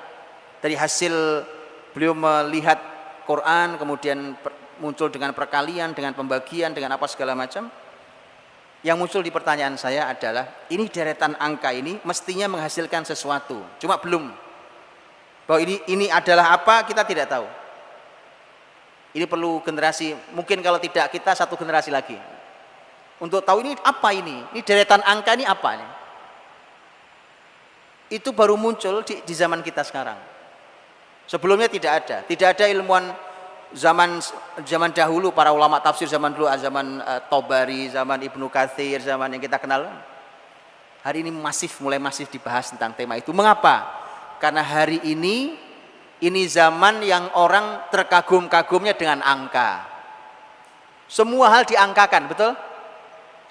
Dari hasil beliau melihat Quran, kemudian muncul dengan perkalian, dengan pembagian, dengan apa segala macam. Yang muncul di pertanyaan saya adalah, ini deretan angka ini mestinya menghasilkan sesuatu, cuma belum. Bahwa ini adalah apa, kita tidak tahu. Ini perlu generasi, mungkin kalau tidak kita satu generasi lagi, untuk tahu ini apa ini deretan angka ini apa ini. Itu baru muncul di zaman kita sekarang. Sebelumnya tidak ada ilmuwan zaman dahulu, para ulama tafsir zaman dulu, zaman Tobari, zaman Ibnu Katsir, zaman yang kita kenal. Hari ini mulai masif dibahas tentang tema itu. Mengapa? Karena hari ini zaman yang orang terkagum-kagumnya dengan angka. Semua hal diangkakan, betul?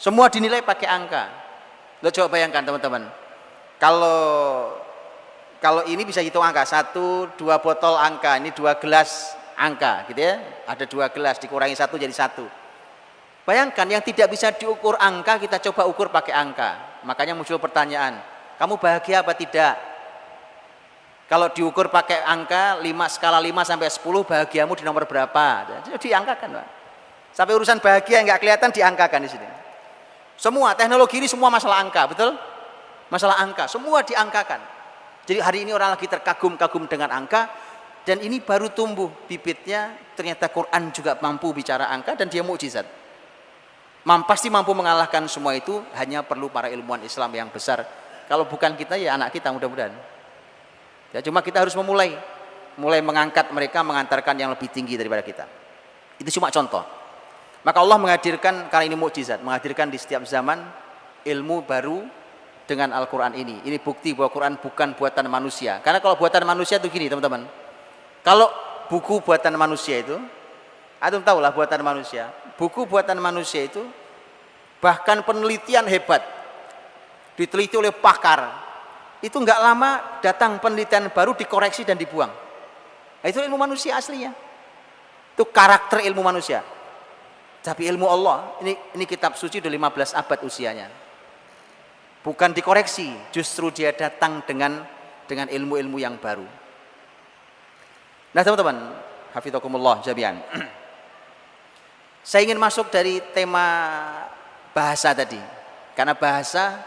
Semua dinilai pakai angka. Lo coba bayangkan teman-teman. Kalau ini bisa hitung angka, 1, 2 botol angka, ini 2 gelas angka gitu ya. Ada 2 gelas, dikurangi 1 jadi 1. Bayangkan yang tidak bisa diukur angka, kita coba ukur pakai angka. Makanya muncul pertanyaan, kamu bahagia apa tidak? Kalau diukur pakai angka, skala 5 sampai 10, bahagiamu di nomor berapa? Jadi diangkakan, Pak. Sampai urusan bahagia nggak kelihatan, diangkakan di sini. Semua teknologi ini semua masalah angka, betul? Masalah angka, semua diangkakan. Jadi hari ini orang lagi terkagum-kagum dengan angka, dan ini baru tumbuh bibitnya. Ternyata Quran juga mampu bicara angka, dan dia mukjizat. Pasti mampu mengalahkan semua itu, hanya perlu para ilmuwan Islam yang besar. Kalau bukan kita, ya anak kita mudah-mudahan. Ya, cuma kita harus mulai mengangkat mereka, mengantarkan yang lebih tinggi daripada kita. Itu cuma contoh. Maka Allah menghadirkan, karena ini mukjizat, menghadirkan di setiap zaman ilmu baru dengan Al-Quran ini. Ini bukti bahwa Quran bukan buatan manusia. Karena kalau buatan manusia itu gini teman-teman, kalau buku buatan manusia itu, antum tahulah buatan manusia, buku buatan manusia itu bahkan penelitian hebat, diteliti oleh pakar, itu nggak lama datang penelitian baru, dikoreksi dan dibuang. Nah, itu ilmu manusia aslinya, itu karakter ilmu manusia. Tapi ilmu Allah, ini kitab suci udah 15 abad usianya, bukan dikoreksi, justru dia datang dengan ilmu-ilmu yang baru. Nah teman-teman, hafizakumullah jami'an. Saya ingin masuk dari tema bahasa tadi, karena bahasa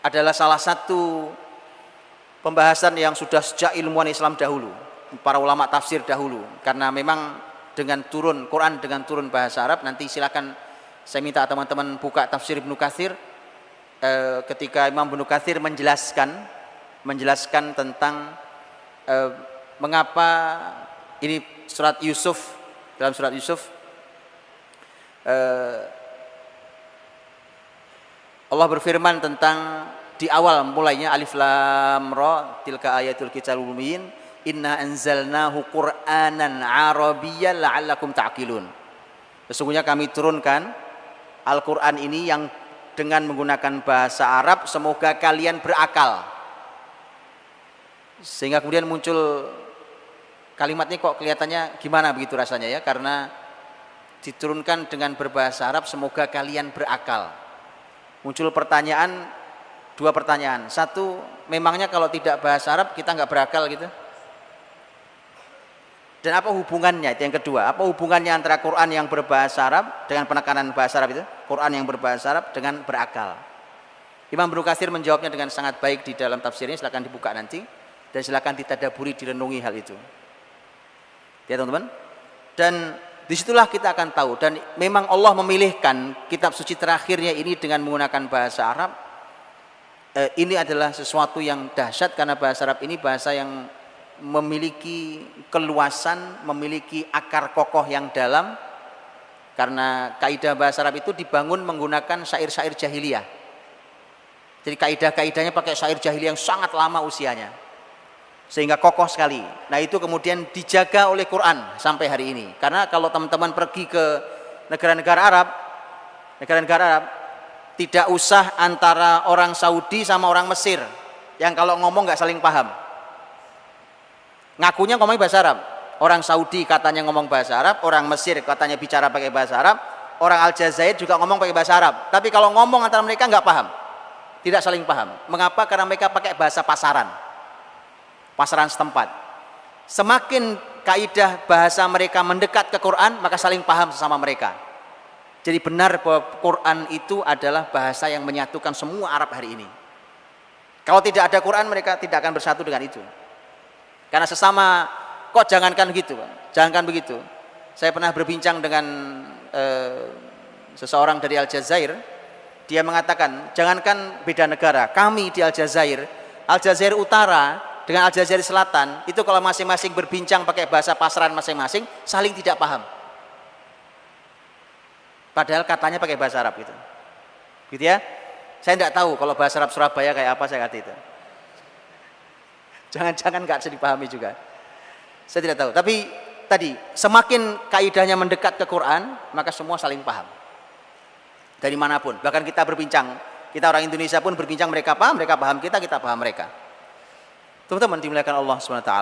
adalah salah satu pembahasan yang sudah sejak ilmuwan Islam dahulu, para ulama tafsir dahulu. Karena memang dengan turun Quran, dengan turun bahasa Arab, nanti silakan saya minta teman-teman buka tafsir Ibnu Katsir. Ketika Imam Ibnu Katsir menjelaskan tentang mengapa ini surat Yusuf, dalam surat Yusuf Allah berfirman tentang di awal mulainya alif lam ra tilka ayatul kitabil mubin Inna anzalnahu Qur'anan Arabiyyan la'allakum ta'qilun. Sesungguhnya kami turunkan Al-Qur'an ini yang dengan menggunakan bahasa Arab, semoga kalian berakal. Sehingga kemudian muncul kalimatnya kok kelihatannya gimana begitu rasanya ya, karena diturunkan dengan berbahasa Arab, semoga kalian berakal. Muncul pertanyaan, dua pertanyaan. Satu, memangnya kalau tidak bahasa Arab kita nggak berakal gitu? Dan apa hubungannya? Itu yang kedua. Apa hubungannya antara Quran yang berbahasa Arab dengan penekanan bahasa Arab itu? Quran yang berbahasa Arab dengan berakal. Imam Ibnu Katsir menjawabnya dengan sangat baik di dalam tafsirnya. Silakan dibuka nanti dan silakan ditadaburi, direnungi hal itu. Ya teman-teman. Dan disitulah kita akan tahu. Dan memang Allah memilihkan kitab suci terakhirnya ini dengan menggunakan bahasa Arab. Ini adalah sesuatu yang dahsyat karena bahasa Arab ini bahasa yang memiliki keluasan, memiliki akar kokoh yang dalam, karena kaidah bahasa Arab itu dibangun menggunakan syair-syair jahiliyah. Jadi kaidah-kaidahnya pakai syair jahiliyah yang sangat lama usianya, sehingga kokoh sekali. Nah itu kemudian dijaga oleh Quran sampai hari ini. Karena kalau teman-teman pergi ke negara-negara Arab, tidak usah antara orang Saudi sama orang Mesir yang kalau ngomong nggak saling paham. Ngakunya ngomong bahasa Arab. Orang Saudi katanya ngomong bahasa Arab, orang Mesir katanya bicara pakai bahasa Arab, orang Aljazair juga ngomong pakai bahasa Arab. Tapi kalau ngomong antara mereka nggak paham, tidak saling paham. Mengapa? Karena mereka pakai bahasa pasaran setempat. Semakin kaidah bahasa mereka mendekat ke Quran, maka saling paham sesama mereka. Jadi benar bahwa Quran itu adalah bahasa yang menyatukan semua Arab hari ini. Kalau tidak ada Quran, mereka tidak akan bersatu dengan itu. Karena sesama, kok jangankan gitu, jangankan begitu. Saya pernah berbincang dengan seseorang dari Aljazair. Dia mengatakan, jangankan beda negara, kami di Aljazair Utara dengan Aljazair Selatan, itu kalau masing-masing berbincang pakai bahasa pasaran masing-masing, saling tidak paham. Padahal katanya pakai bahasa Arab gitu. Gitu ya. Saya tidak tahu kalau bahasa Arab Surabaya kayak apa, saya kata itu. Jangan-jangan nggak bisa dipahami juga. Saya tidak tahu. Tapi tadi semakin kaidahnya mendekat ke Quran, maka semua saling paham. Dari manapun. Bahkan kita berbincang, kita orang Indonesia pun berbincang, mereka paham kita paham mereka. Teman-teman dimuliakan Allah SWT.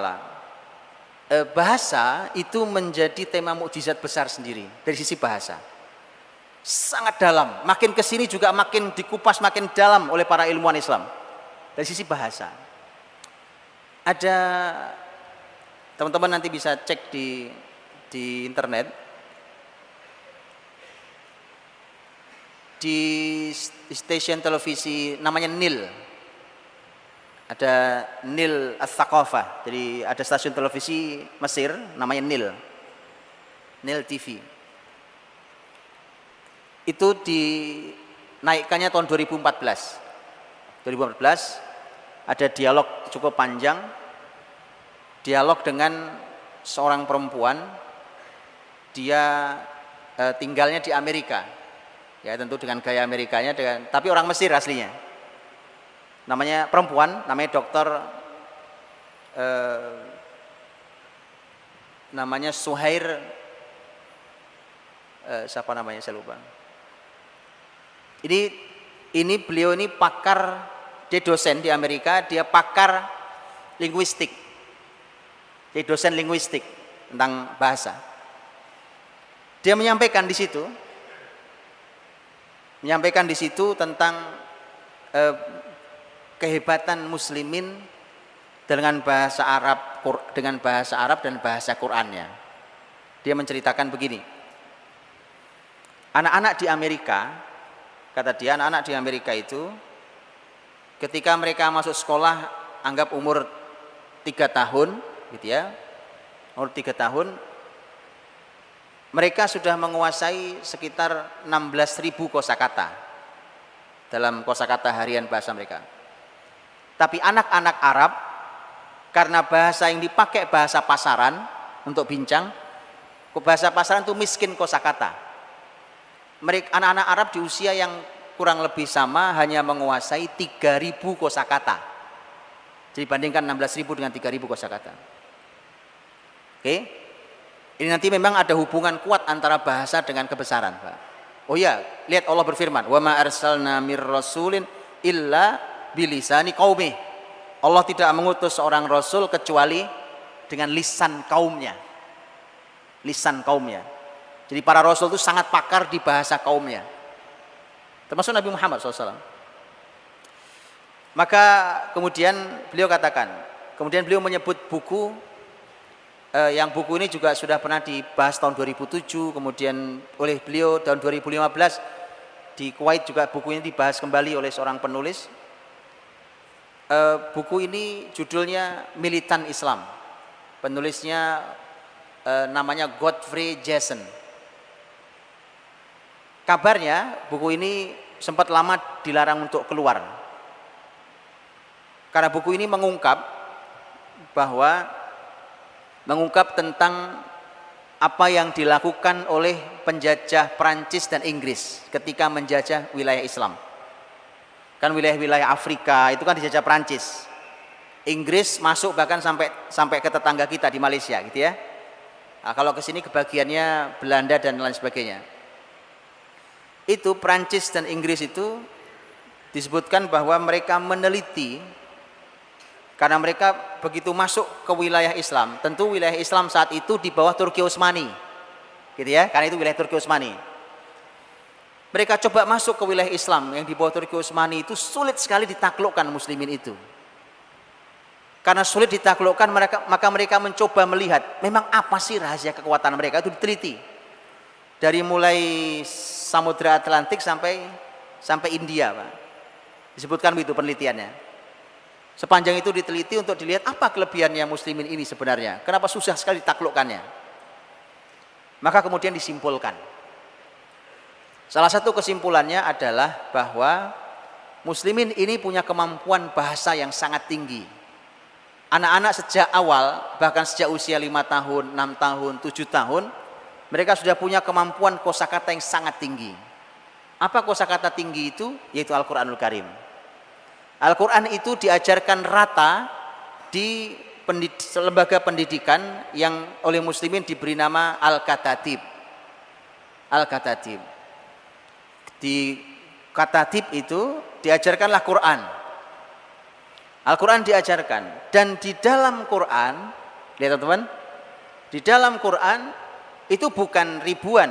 Bahasa itu menjadi tema mukjizat besar sendiri dari sisi bahasa. Sangat dalam. Makin kesini juga makin dikupas makin dalam oleh para ilmuwan Islam dari sisi bahasa. Ada, teman-teman nanti bisa cek di internet, di stasiun televisi namanya Nil, ada Nil Ats-Tsaqafah. Jadi ada stasiun televisi Mesir namanya Nil TV. Itu dinaikkannya tahun 2014. Ada dialog cukup panjang, dialog dengan seorang perempuan. Dia tinggalnya di Amerika, ya tentu dengan gaya Amerikanya, tapi orang Mesir aslinya. Namanya perempuan, namanya dokter, namanya Suhair, siapa namanya saya lupa. Ini beliau ini pakar. Dia dosen di Amerika, dia pakar linguistik. Dia dosen linguistik tentang bahasa. Dia menyampaikan di situ tentang kehebatan muslimin dengan bahasa Arab dan bahasa Qur'annya. Dia menceritakan begini. Anak-anak di Amerika, kata dia, anak-anak di Amerika itu ketika mereka masuk sekolah, anggap umur 3 tahun gitu ya, umur 3 tahun, mereka sudah menguasai sekitar 16.000 kosakata dalam kosakata harian bahasa mereka. Tapi anak-anak Arab, karena bahasa yang dipakai bahasa pasaran untuk bincang, bahasa pasaran itu miskin kosakata. Anak-anak Arab di usia yang kurang lebih sama hanya menguasai 3.000 kosakata. Jadi bandingkan 16.000 dengan 3.000 kosakata. Oke. Ini nanti memang ada hubungan kuat antara bahasa dengan kebesaran, Pak. Oh iya, lihat Allah berfirman, "Wa ma arsalna mir rasulin illa bilisani qaumi." Allah tidak mengutus seorang rasul kecuali dengan lisan kaumnya. Lisan kaumnya. Jadi para rasul itu sangat pakar di bahasa kaumnya. Termasuk Nabi Muhammad SAW. Maka kemudian beliau katakan, kemudian beliau menyebut buku, yang buku ini juga sudah pernah dibahas tahun 2007, kemudian oleh beliau tahun 2015 di Kuwait juga buku ini dibahas kembali oleh seorang penulis. Buku ini judulnya Militan Islam. Penulisnya namanya Godfrey Jason. Kabarnya buku ini sempat lama dilarang untuk keluar. Karena buku ini mengungkap tentang apa yang dilakukan oleh penjajah Prancis dan Inggris ketika menjajah wilayah Islam. Kan wilayah-wilayah Afrika itu kan dijajah Prancis. Inggris masuk bahkan sampai ke tetangga kita di Malaysia gitu ya. Nah, kalau ke sini kebagiannya Belanda dan lain sebagainya. Itu Prancis dan Inggris itu disebutkan bahwa mereka meneliti, karena mereka begitu masuk ke wilayah Islam, tentu wilayah Islam saat itu di bawah Turki Utsmani, gitu ya, karena itu wilayah Turki Utsmani. Mereka coba masuk ke wilayah Islam yang di bawah Turki Utsmani itu, sulit sekali ditaklukkan muslimin itu. Karena sulit ditaklukkan, maka mereka mencoba melihat memang apa sih rahasia kekuatan mereka, itu diteliti. Dari mulai Samudra Atlantik sampai India, Pak. Disebutkan begitu penelitiannya. Sepanjang itu diteliti untuk dilihat apa kelebihannya muslimin ini sebenarnya. Kenapa susah sekali ditaklukkannya. Maka kemudian disimpulkan. Salah satu kesimpulannya adalah bahwa muslimin ini punya kemampuan bahasa yang sangat tinggi. Anak-anak sejak awal, bahkan sejak usia 5 tahun, 6 tahun, 7 tahun, mereka sudah punya kemampuan kosakata yang sangat tinggi. Apa kosakata tinggi itu? Yaitu Al-Quranul Karim. Al-Quran itu diajarkan rata di lembaga pendidikan yang oleh muslimin diberi nama Al-Katatib. Al-Katatib. Di Katatib itu diajarkanlah Quran. Al-Quran diajarkan. Dan di dalam Quran, lihat teman-teman, di dalam Quran itu bukan ribuan,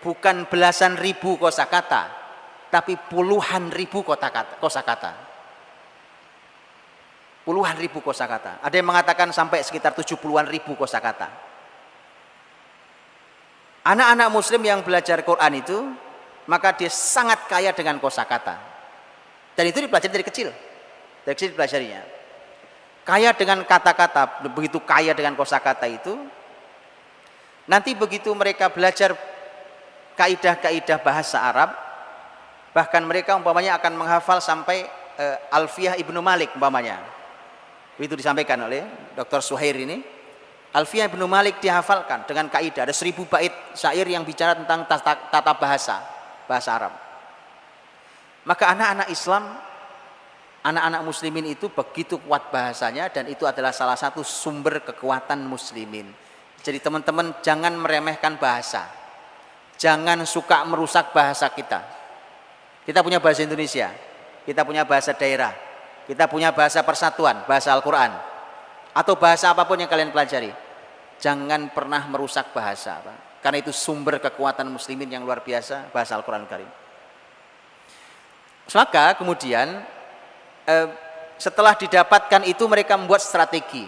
bukan belasan ribu kosakata, tapi puluhan ribu kosakata. Puluhan ribu kosakata. Ada yang mengatakan sampai sekitar 70-an ribu kosakata. Anak-anak muslim yang belajar Quran itu, maka dia sangat kaya dengan kosakata. Dan itu dipelajari dari kecil. Dari kecil dipelajarinya. Kaya dengan kata-kata, begitu kaya dengan kosakata itu. Nanti begitu mereka belajar kaidah-kaidah bahasa Arab, bahkan mereka umpamanya akan menghafal sampai Alfiyah Ibnu Malik umpamanya. Itu disampaikan oleh Dr. Suhair ini. Alfiyah Ibnu Malik dihafalkan dengan kaidah, ada 1000 bait syair yang bicara tentang tata bahasa Arab. Maka anak-anak Islam, anak-anak muslimin itu begitu kuat bahasanya, dan itu adalah salah satu sumber kekuatan muslimin. Jadi teman-teman jangan meremehkan bahasa. Jangan suka merusak bahasa kita. Kita punya bahasa Indonesia, kita punya bahasa daerah, kita punya bahasa persatuan, bahasa Al-Quran, atau bahasa apapun yang kalian pelajari. Jangan pernah merusak bahasa, Pak. Karena itu sumber kekuatan muslimin yang luar biasa, bahasa Al-Quran Karim. Maka kemudian setelah didapatkan itu, mereka membuat strategi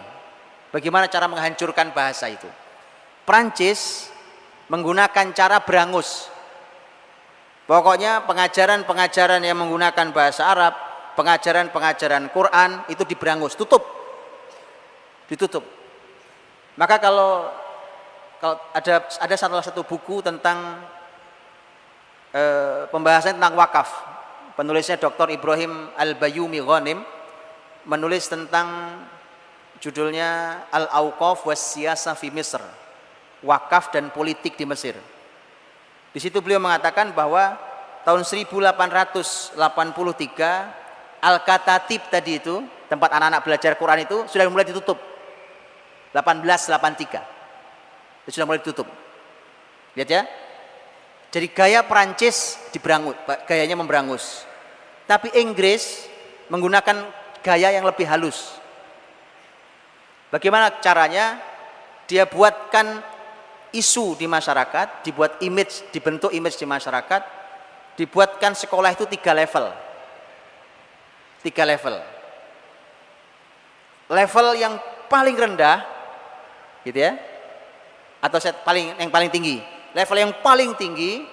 bagaimana cara menghancurkan bahasa itu. Prancis menggunakan cara berangus. Pokoknya pengajaran-pengajaran yang menggunakan bahasa Arab, pengajaran-pengajaran Quran itu diberangus, ditutup. Maka kalau ada salah satu buku tentang pembahasan tentang wakaf, penulisnya Dr. Ibrahim Al-Bayyumi Ghanim menulis tentang, judulnya Al-Awqaf was Siyasah fi Misr, wakaf dan politik di Mesir. Di situ beliau mengatakan bahwa tahun 1883 Al-Katatib tadi itu, tempat anak-anak belajar Quran itu sudah mulai ditutup. 1883. Itu sudah mulai ditutup. Lihat ya. Jadi gaya Perancis gayanya memberangus. Tapi Inggris menggunakan gaya yang lebih halus. Bagaimana caranya? Dia buatkan isu di masyarakat, dibentuk image di masyarakat, dibuatkan sekolah itu 3 level. 3 level. Level yang paling rendah, gitu ya, atau yang paling tinggi. Level yang paling tinggi,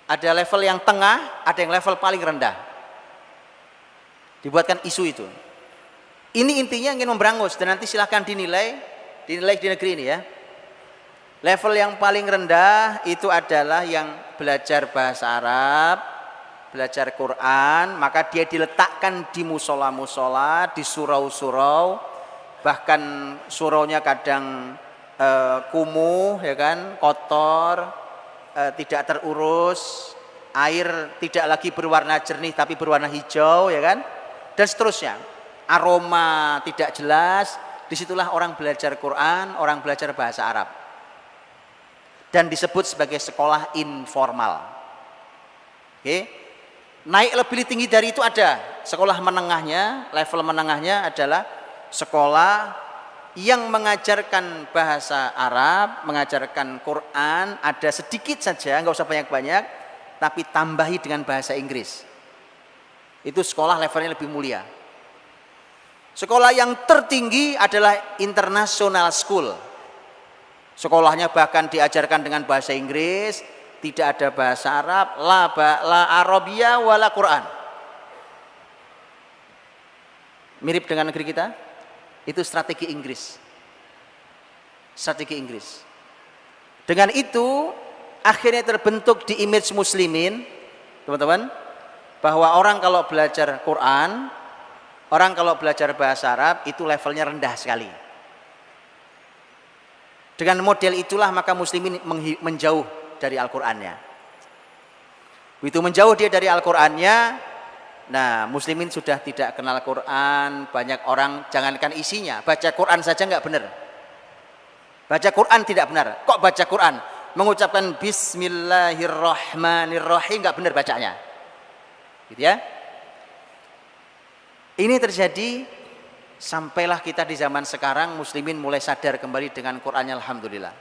ada level yang tengah, ada yang level paling rendah. Dibuatkan isu itu. Ini intinya ingin memberangus, dan nanti silahkan dinilai di negeri ini ya. Level yang paling rendah itu adalah yang belajar bahasa Arab, belajar Quran, maka dia diletakkan di musola-musola, di surau-surau, bahkan suraunya kadang kumuh, ya kan, kotor, tidak terurus, air tidak lagi berwarna jernih tapi berwarna hijau, ya kan, dan seterusnya. Aroma tidak jelas. Disitulah orang belajar Quran, orang belajar bahasa Arab, dan disebut sebagai sekolah informal. Oke. Naik lebih tinggi dari itu ada sekolah menengahnya. Level menengahnya adalah sekolah yang mengajarkan bahasa Arab, mengajarkan Quran, ada sedikit saja, nggak usah banyak-banyak, tapi tambahi dengan bahasa Inggris. Itu sekolah levelnya lebih mulia. Sekolah yang tertinggi adalah international school. Sekolahnya bahkan diajarkan dengan bahasa Inggris, tidak ada bahasa Arab, la Arabia wala Quran. Mirip dengan negeri kita? Itu strategi Inggris. Strategi Inggris. Dengan itu akhirnya terbentuk di image muslimin, teman-teman, bahwa orang kalau belajar Quran, orang kalau belajar bahasa Arab itu levelnya rendah sekali. Dengan model itulah maka muslimin menjauh dari Al-Qur'annya. Begitu menjauh dia dari Al-Qur'annya, nah muslimin sudah tidak kenal Quran. Banyak orang jangankan isinya, baca Quran saja nggak benar. Baca Quran tidak benar. Kok baca Quran? Mengucapkan Bismillahirrahmanirrahim nggak benar bacanya. Gitu ya. Ini terjadi sampailah kita di zaman sekarang, muslimin mulai sadar kembali dengan Qur'annya, alhamdulillah.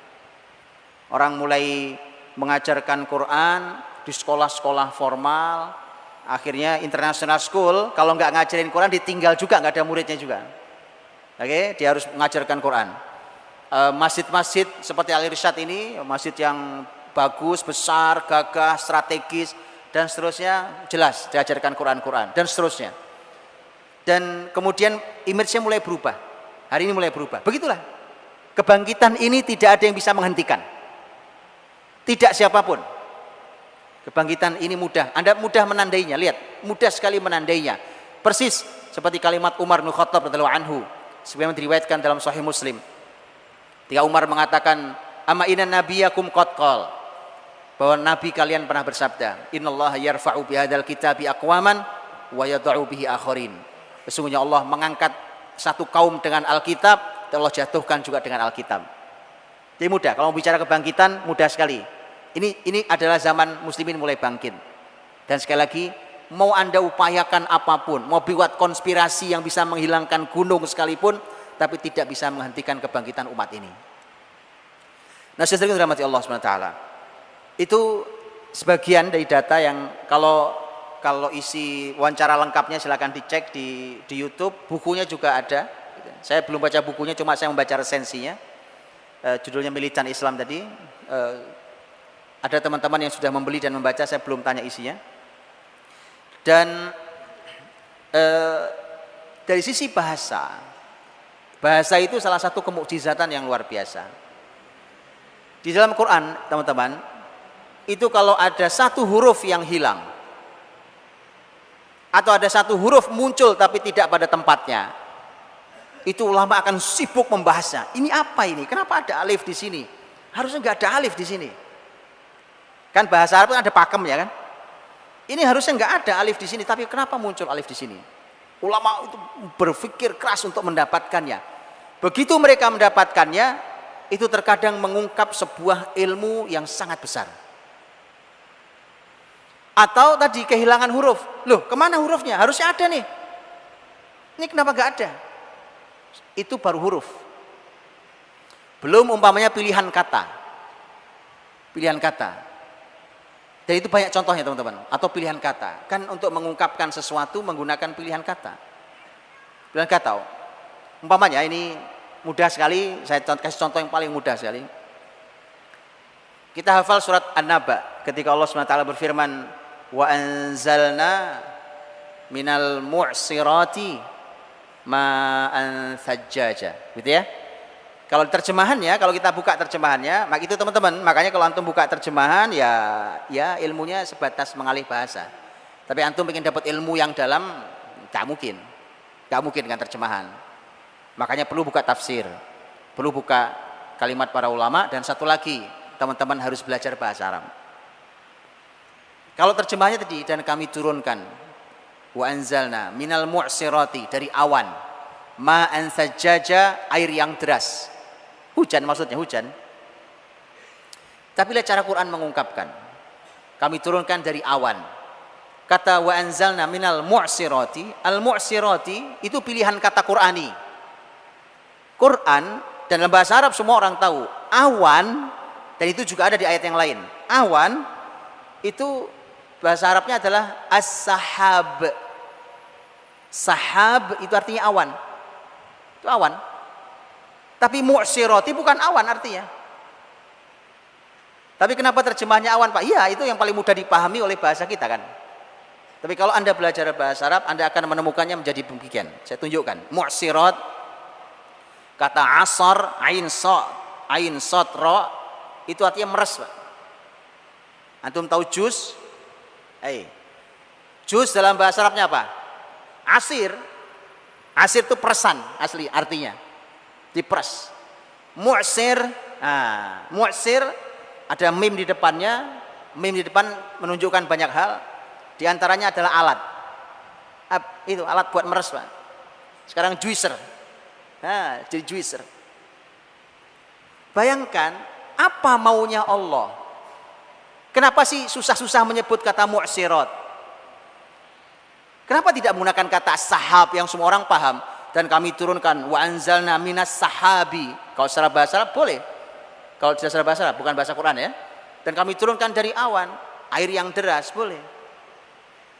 Orang mulai mengajarkan Quran di sekolah-sekolah formal, akhirnya international school, kalau nggak ngajarin Quran ditinggal juga, nggak ada muridnya juga. Oke, dia harus mengajarkan Quran. Masjid-masjid seperti Al-Irsyad ini, masjid yang bagus, besar, gagah, strategis, dan seterusnya, jelas diajarkan Quran-Quran, dan seterusnya. Dan kemudian image-nya mulai berubah. Hari ini mulai berubah. Begitulah. Kebangkitan ini tidak ada yang bisa menghentikan. Tidak siapapun. Kebangkitan ini mudah. Anda mudah menandainya. Lihat, mudah sekali menandainya. Persis seperti kalimat Umar bin Khattab radhiyallahu anhu, sebagaimana diriwayatkan dalam Sahih Muslim. Ketika Umar mengatakan, "Amma inna nabiyakum qad qala," bahwa nabi kalian pernah bersabda, "Innallaha yarfa'u bihadzal kitabi aqwaman wa yad'u bihi akharin." Sesungguhnya Allah mengangkat satu kaum dengan Alkitab, dan Allah jatuhkan juga dengan Alkitab. Jadi mudah, kalau bicara kebangkitan mudah sekali. Ini adalah zaman muslimin mulai bangkit. Dan sekali lagi, mau Anda upayakan apapun, mau buat konspirasi yang bisa menghilangkan gunung sekalipun, tapi tidak bisa menghentikan kebangkitan umat ini. Nah, saudara dirahmati Allah SWT, itu sebagian dari data yang kalau isi wawancara lengkapnya silakan dicek di YouTube, bukunya juga ada. Saya belum baca bukunya, cuma saya membaca resensinya. Judulnya Militan Islam tadi. Ada teman-teman yang sudah membeli dan membaca, saya belum tanya isinya. Dan dari sisi bahasa itu salah satu kemukjizatan yang luar biasa. Di dalam Quran, teman-teman, itu kalau ada satu huruf yang hilang, atau ada satu huruf muncul tapi tidak pada tempatnya, itu ulama akan sibuk membahasnya. Ini apa ini? Kenapa ada alif di sini? Harusnya nggak ada alif di sini. Kan bahasa Arab kan ada pakem ya kan? Ini harusnya nggak ada alif di sini, tapi kenapa muncul alif di sini? Ulama itu berpikir keras untuk mendapatkannya. Begitu mereka mendapatkannya, itu terkadang mengungkap sebuah ilmu yang sangat besar. Atau tadi kehilangan huruf. Loh, kemana hurufnya? Harusnya ada nih. Ini kenapa gak ada? Itu baru huruf. Belum umpamanya pilihan kata. Pilihan kata. Dan itu banyak contohnya teman-teman. Atau pilihan kata. Kan untuk mengungkapkan sesuatu menggunakan pilihan kata. Pilihan kata. Umpamanya ini mudah sekali. Saya kasih contoh yang paling mudah sekali. Kita hafal surat An-Naba. Ketika Allah SWT berfirman, wa anzalna minal mu'sirati ma'an thajjaja, gitu ya. Kalau terjemahannya, kalau kita buka terjemahannya, maka itu teman-teman, makanya kalau antum buka terjemahan ya ilmunya sebatas mengalih bahasa. Tapi antum ingin dapat ilmu yang dalam, gak mungkin dengan terjemahan. Makanya perlu buka tafsir, perlu buka kalimat para ulama, dan satu lagi, teman-teman harus belajar bahasa Arab. Kalau terjemahannya tadi, dan kami turunkan wa anzalna minal mu'sirati, dari awan, ma'an sajjaja, air yang deras, hujan, maksudnya hujan. Tapi lihat cara Quran mengungkapkan, kami turunkan dari awan. Kata wa anzalna minal mu'sirati, al mu'sirati itu pilihan kata Qurani. Quran dan dalam bahasa Arab semua orang tahu awan, dan itu juga ada di ayat yang lain. Awan itu bahasa Arabnya adalah as-sahab. Sahab itu artinya awan. Itu awan. Tapi mu'sirati bukan awan artinya. Tapi kenapa terjemahnya awan, Pak? Iya, itu yang paling mudah dipahami oleh bahasa kita kan. Tapi kalau Anda belajar bahasa Arab, Anda akan menemukannya menjadi demikian. Saya tunjukkan. Mu'sirat, kata asar, ain sad ra, itu artinya meres, Pak. Antum tahu jus? Jus dalam bahasa Arabnya apa? Asir. Asir itu peresan asli artinya. Diperes. Mu'sir, mu'sir ada mim di depannya. Mim di depan menunjukkan banyak hal. Di antaranya adalah alat. Itu alat buat meres, Pak. Sekarang juicer. Jadi juicer. Bayangkan apa maunya Allah. Kenapa sih susah-susah menyebut kata mu'sirat? Kenapa tidak menggunakan kata sahab yang semua orang paham? Dan kami turunkan wa anzalna minas sahabi. Kalau secara bahasa Arab boleh. Kalau secara bahasa Arab, bukan bahasa Quran ya. Dan kami turunkan dari awan, air yang deras, boleh.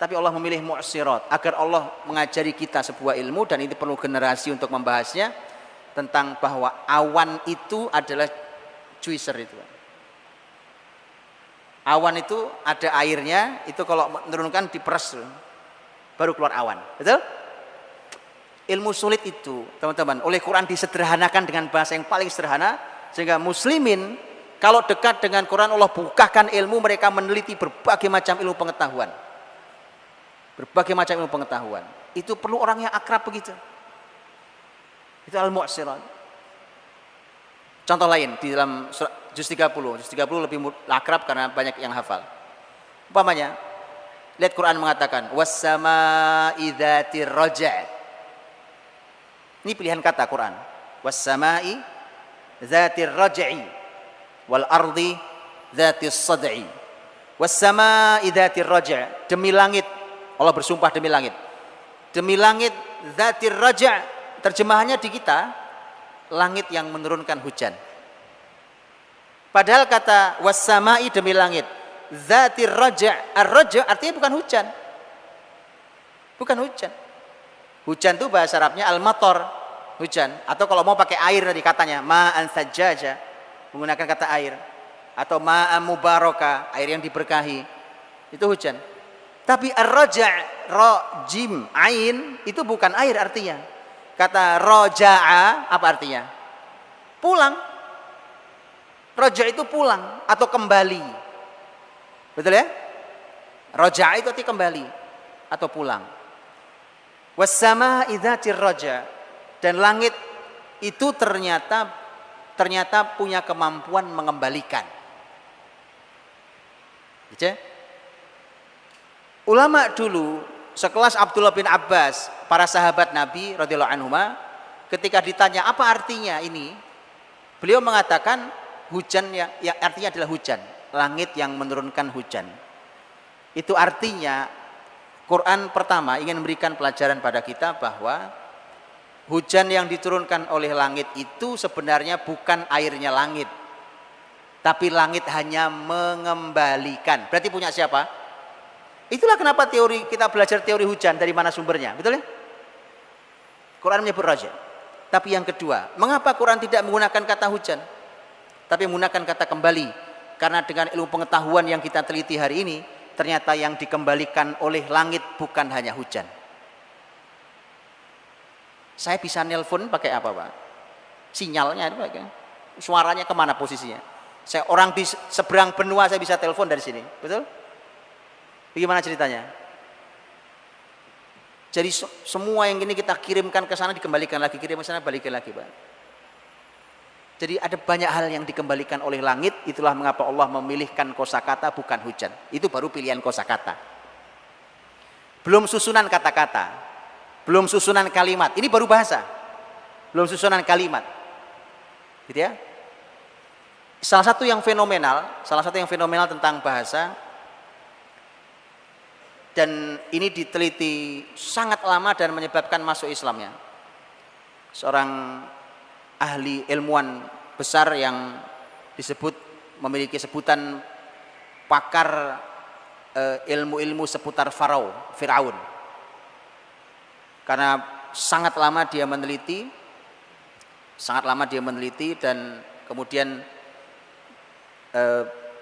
Tapi Allah memilih mu'sirat agar Allah mengajari kita sebuah ilmu, dan ini perlu generasi untuk membahasnya, tentang bahwa awan itu adalah juicer itu. Awan itu ada airnya, itu kalau menurunkan diperes baru keluar awan. Betul? Ilmu sulit itu, teman-teman, oleh Quran disederhanakan dengan bahasa yang paling sederhana, sehingga muslimin kalau dekat dengan Quran, Allah bukakan ilmu, mereka meneliti berbagai macam ilmu pengetahuan. Berbagai macam ilmu pengetahuan. Itu perlu orang yang akrab begitu. Itu al-mu'sirat. Contoh lain di dalam juz 30. Juz 30 lebih akrab karena banyak yang hafal. Umpamanya, lihat Quran mengatakan was-samaa'i dzatir raja'. Ini pilihan kata Quran. Was-samaa'i dzatir raj'i wal ardi dzatis sad'i. Was-samaa'i dzatir raja', demi langit. Allah bersumpah demi langit. Demi langit dzatir raja', terjemahannya di kita langit yang menurunkan hujan. Padahal kata was-sama'i demi langit, dzatir raja', ar-raja' artinya bukan hujan. Bukan hujan. Hujan itu bahasa Arabnya al-matar, hujan. Atau kalau mau pakai air tadi katanya ma'an sajjaja, menggunakan kata air. Atau ma'an mubaraka, air yang diberkahi. Itu hujan. Tapi ar-raja', ra jim ain, itu bukan air artinya. Kata roja'a apa artinya? Pulang. Roja itu pulang atau kembali. Betul ya? Roja'a itu artinya kembali atau pulang. Was-samaa'i dzatir raja', dan langit itu ternyata punya kemampuan mengembalikan. Gitu ya? Ulama dulu sekelas Abdullah bin Abbas, para sahabat Nabi radhiyallahu anhuma, ketika ditanya apa artinya ini, Beliau mengatakan hujan yang artinya adalah hujan, langit yang menurunkan hujan. Itu artinya Quran pertama ingin memberikan pelajaran pada kita bahwa hujan yang diturunkan oleh langit itu sebenarnya bukan airnya langit, tapi langit hanya mengembalikan. Berarti punya siapa? Itulah kenapa kita belajar teori hujan, dari mana sumbernya, betul ya? Quran menyebut raja. Tapi yang kedua, mengapa Quran tidak menggunakan kata hujan, tapi menggunakan kata kembali? Karena dengan ilmu pengetahuan yang kita teliti hari ini, ternyata yang dikembalikan oleh langit bukan hanya hujan. Saya bisa nelpon pakai apa, Pak? Sinyalnya, suaranya kemana posisinya? Saya orang di seberang benua, saya bisa telepon dari sini, betul? Bagaimana ceritanya? Jadi semua yang ini kita kirimkan ke sana dikembalikan lagi, kirim ke sana balikin lagi, Pak. Jadi ada banyak hal yang dikembalikan oleh langit. Itulah mengapa Allah memilihkan kosakata bukan hujan. Itu baru pilihan kosakata. Belum susunan kata-kata, belum susunan kalimat. Ini baru bahasa, belum susunan kalimat, gitu ya. Salah satu yang fenomenal tentang bahasa, dan ini diteliti sangat lama dan menyebabkan masuk Islamnya seorang ahli ilmuwan besar yang memiliki sebutan pakar ilmu-ilmu seputar Firaun, karena sangat lama dia meneliti dan kemudian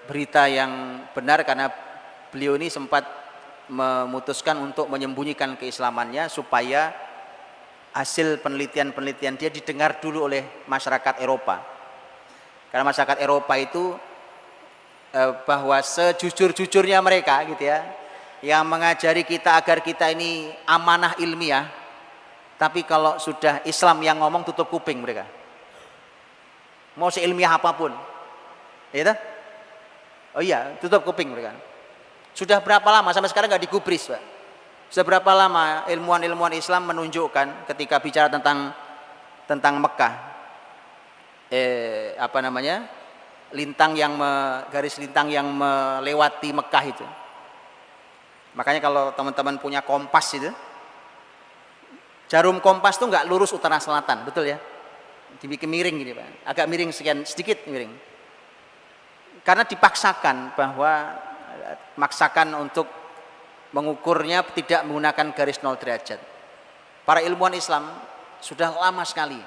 berita yang benar, karena beliau ini sempat memutuskan untuk menyembunyikan keislamannya supaya hasil penelitian dia didengar dulu oleh masyarakat Eropa. Karena masyarakat Eropa itu bahwa sejujur-jujurnya mereka, gitu ya, yang mengajari kita agar kita ini amanah ilmiah, tapi kalau sudah Islam yang ngomong tutup kuping mereka. Mau seilmiah apapun, ya, oh iya, tutup kuping mereka. Sudah berapa lama sampai sekarang nggak digubris, Pak? Sudah berapa lama ilmuwan-ilmuwan Islam menunjukkan ketika bicara tentang Mekah, garis lintang yang melewati Mekah itu. Makanya kalau teman-teman punya kompas itu, jarum kompas itu nggak lurus utara selatan, betul ya? Dibikin miring gini, Pak. Agak miring sedikit miring. Karena dipaksakan untuk mengukurnya tidak menggunakan garis 0 derajat. Para ilmuwan Islam sudah lama sekali,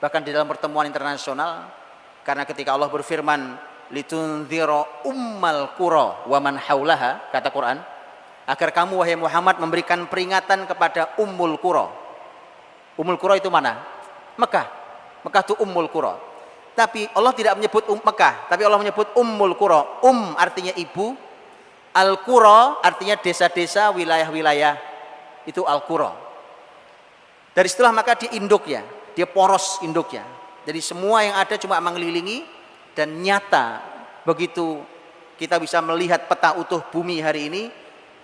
bahkan di dalam pertemuan internasional, karena ketika Allah berfirman litundzira ummal qura wa man haulaha, kata Quran, agar kamu wahai Muhammad memberikan peringatan kepada ummul qura. Ummul qura itu mana? Mekah itu ummul qura. Tapi Allah tidak menyebut Mekah, tapi Allah menyebut ummul qura. Artinya ibu, Al-Qura artinya desa-desa, wilayah-wilayah, itu Al-Qura. Dari situlah maka dia induknya, dia poros induknya. Jadi semua yang ada cuma mengelilingi, dan nyata begitu kita bisa melihat peta utuh bumi hari ini,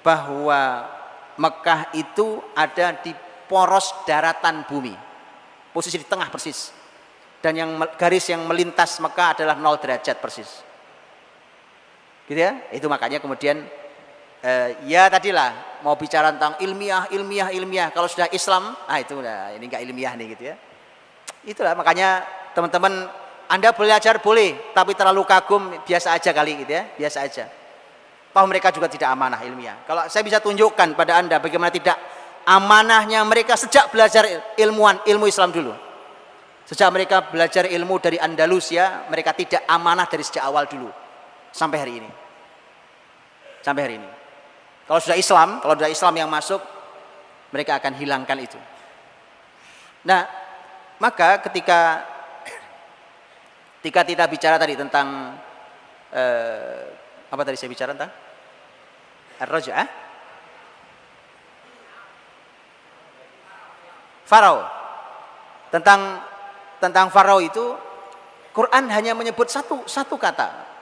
bahwa Mekah itu ada di poros daratan bumi, posisi di tengah persis. Dan garis yang melintas Mekah adalah 0 derajat persis. Gitu ya, itu makanya kemudian ya tadilah mau bicara tentang ilmiah. Kalau sudah Islam, itu udah ini enggak ilmiah nih, gitu ya. Itulah makanya teman-teman, Anda belajar boleh, tapi terlalu kagum biasa aja kali, gitu ya, biasa aja. Toh mereka juga tidak amanah ilmiah. Kalau saya bisa tunjukkan pada Anda bagaimana tidak amanahnya mereka sejak belajar ilmu Islam dulu. Sejak mereka belajar ilmu dari Andalusia, mereka tidak amanah dari sejak awal dulu sampai hari ini. Kalau sudah Islam yang masuk, mereka akan hilangkan itu. Nah, maka ketika kita bicara tadi tentang apa tadi saya bicara tentang Ar-Raj'ah, Farao. Tentang Farao itu Quran hanya menyebut satu kata.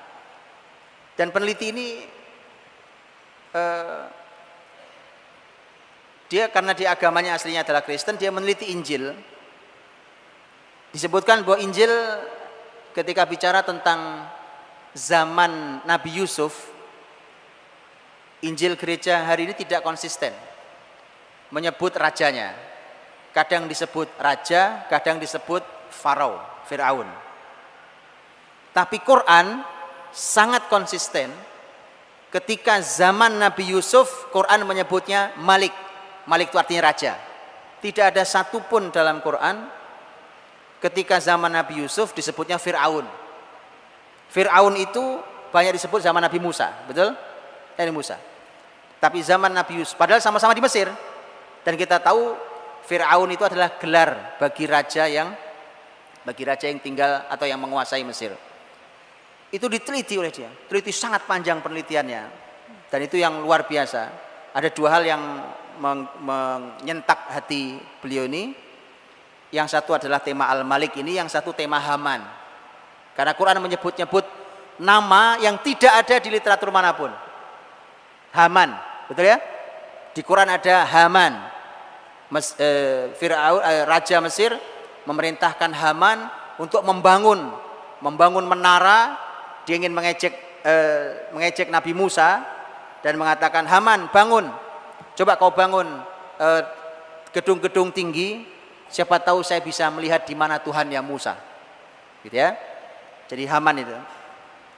Dan peneliti ini dia karena di agamanya aslinya adalah Kristen, dia meneliti Injil. Disebutkan bahwa Injil ketika bicara tentang zaman Nabi Yusuf, Injil gereja hari ini tidak konsisten menyebut rajanya. Kadang disebut raja, kadang disebut Farao, Firaun. Tapi Quran sangat konsisten. Ketika zaman Nabi Yusuf, Quran menyebutnya Malik. Malik itu artinya raja. Tidak ada satupun dalam Quran ketika zaman Nabi Yusuf disebutnya Firaun. Firaun itu banyak disebut zaman Nabi Musa, betul? Nabi Musa. Tapi zaman Nabi Yusuf, padahal sama-sama di Mesir. Dan kita tahu Firaun itu adalah gelar bagi raja yang tinggal atau yang menguasai Mesir. Itu diteliti oleh dia, teliti sangat panjang penelitiannya. Dan itu yang luar biasa. Ada dua hal yang menyentak hati beliau ini. Yang satu adalah tema Al-Malik ini, yang satu tema Haman. Karena Quran menyebut-nyebut nama yang tidak ada di literatur manapun. Haman, betul ya? Di Quran ada Haman. Firaun, raja Mesir memerintahkan Haman untuk membangun menara. Dia ingin mengejek Nabi Musa dan mengatakan, Haman bangun, coba kau bangun gedung-gedung tinggi, siapa tahu saya bisa melihat di mana Tuhan yang Musa, gitu ya. Jadi Haman itu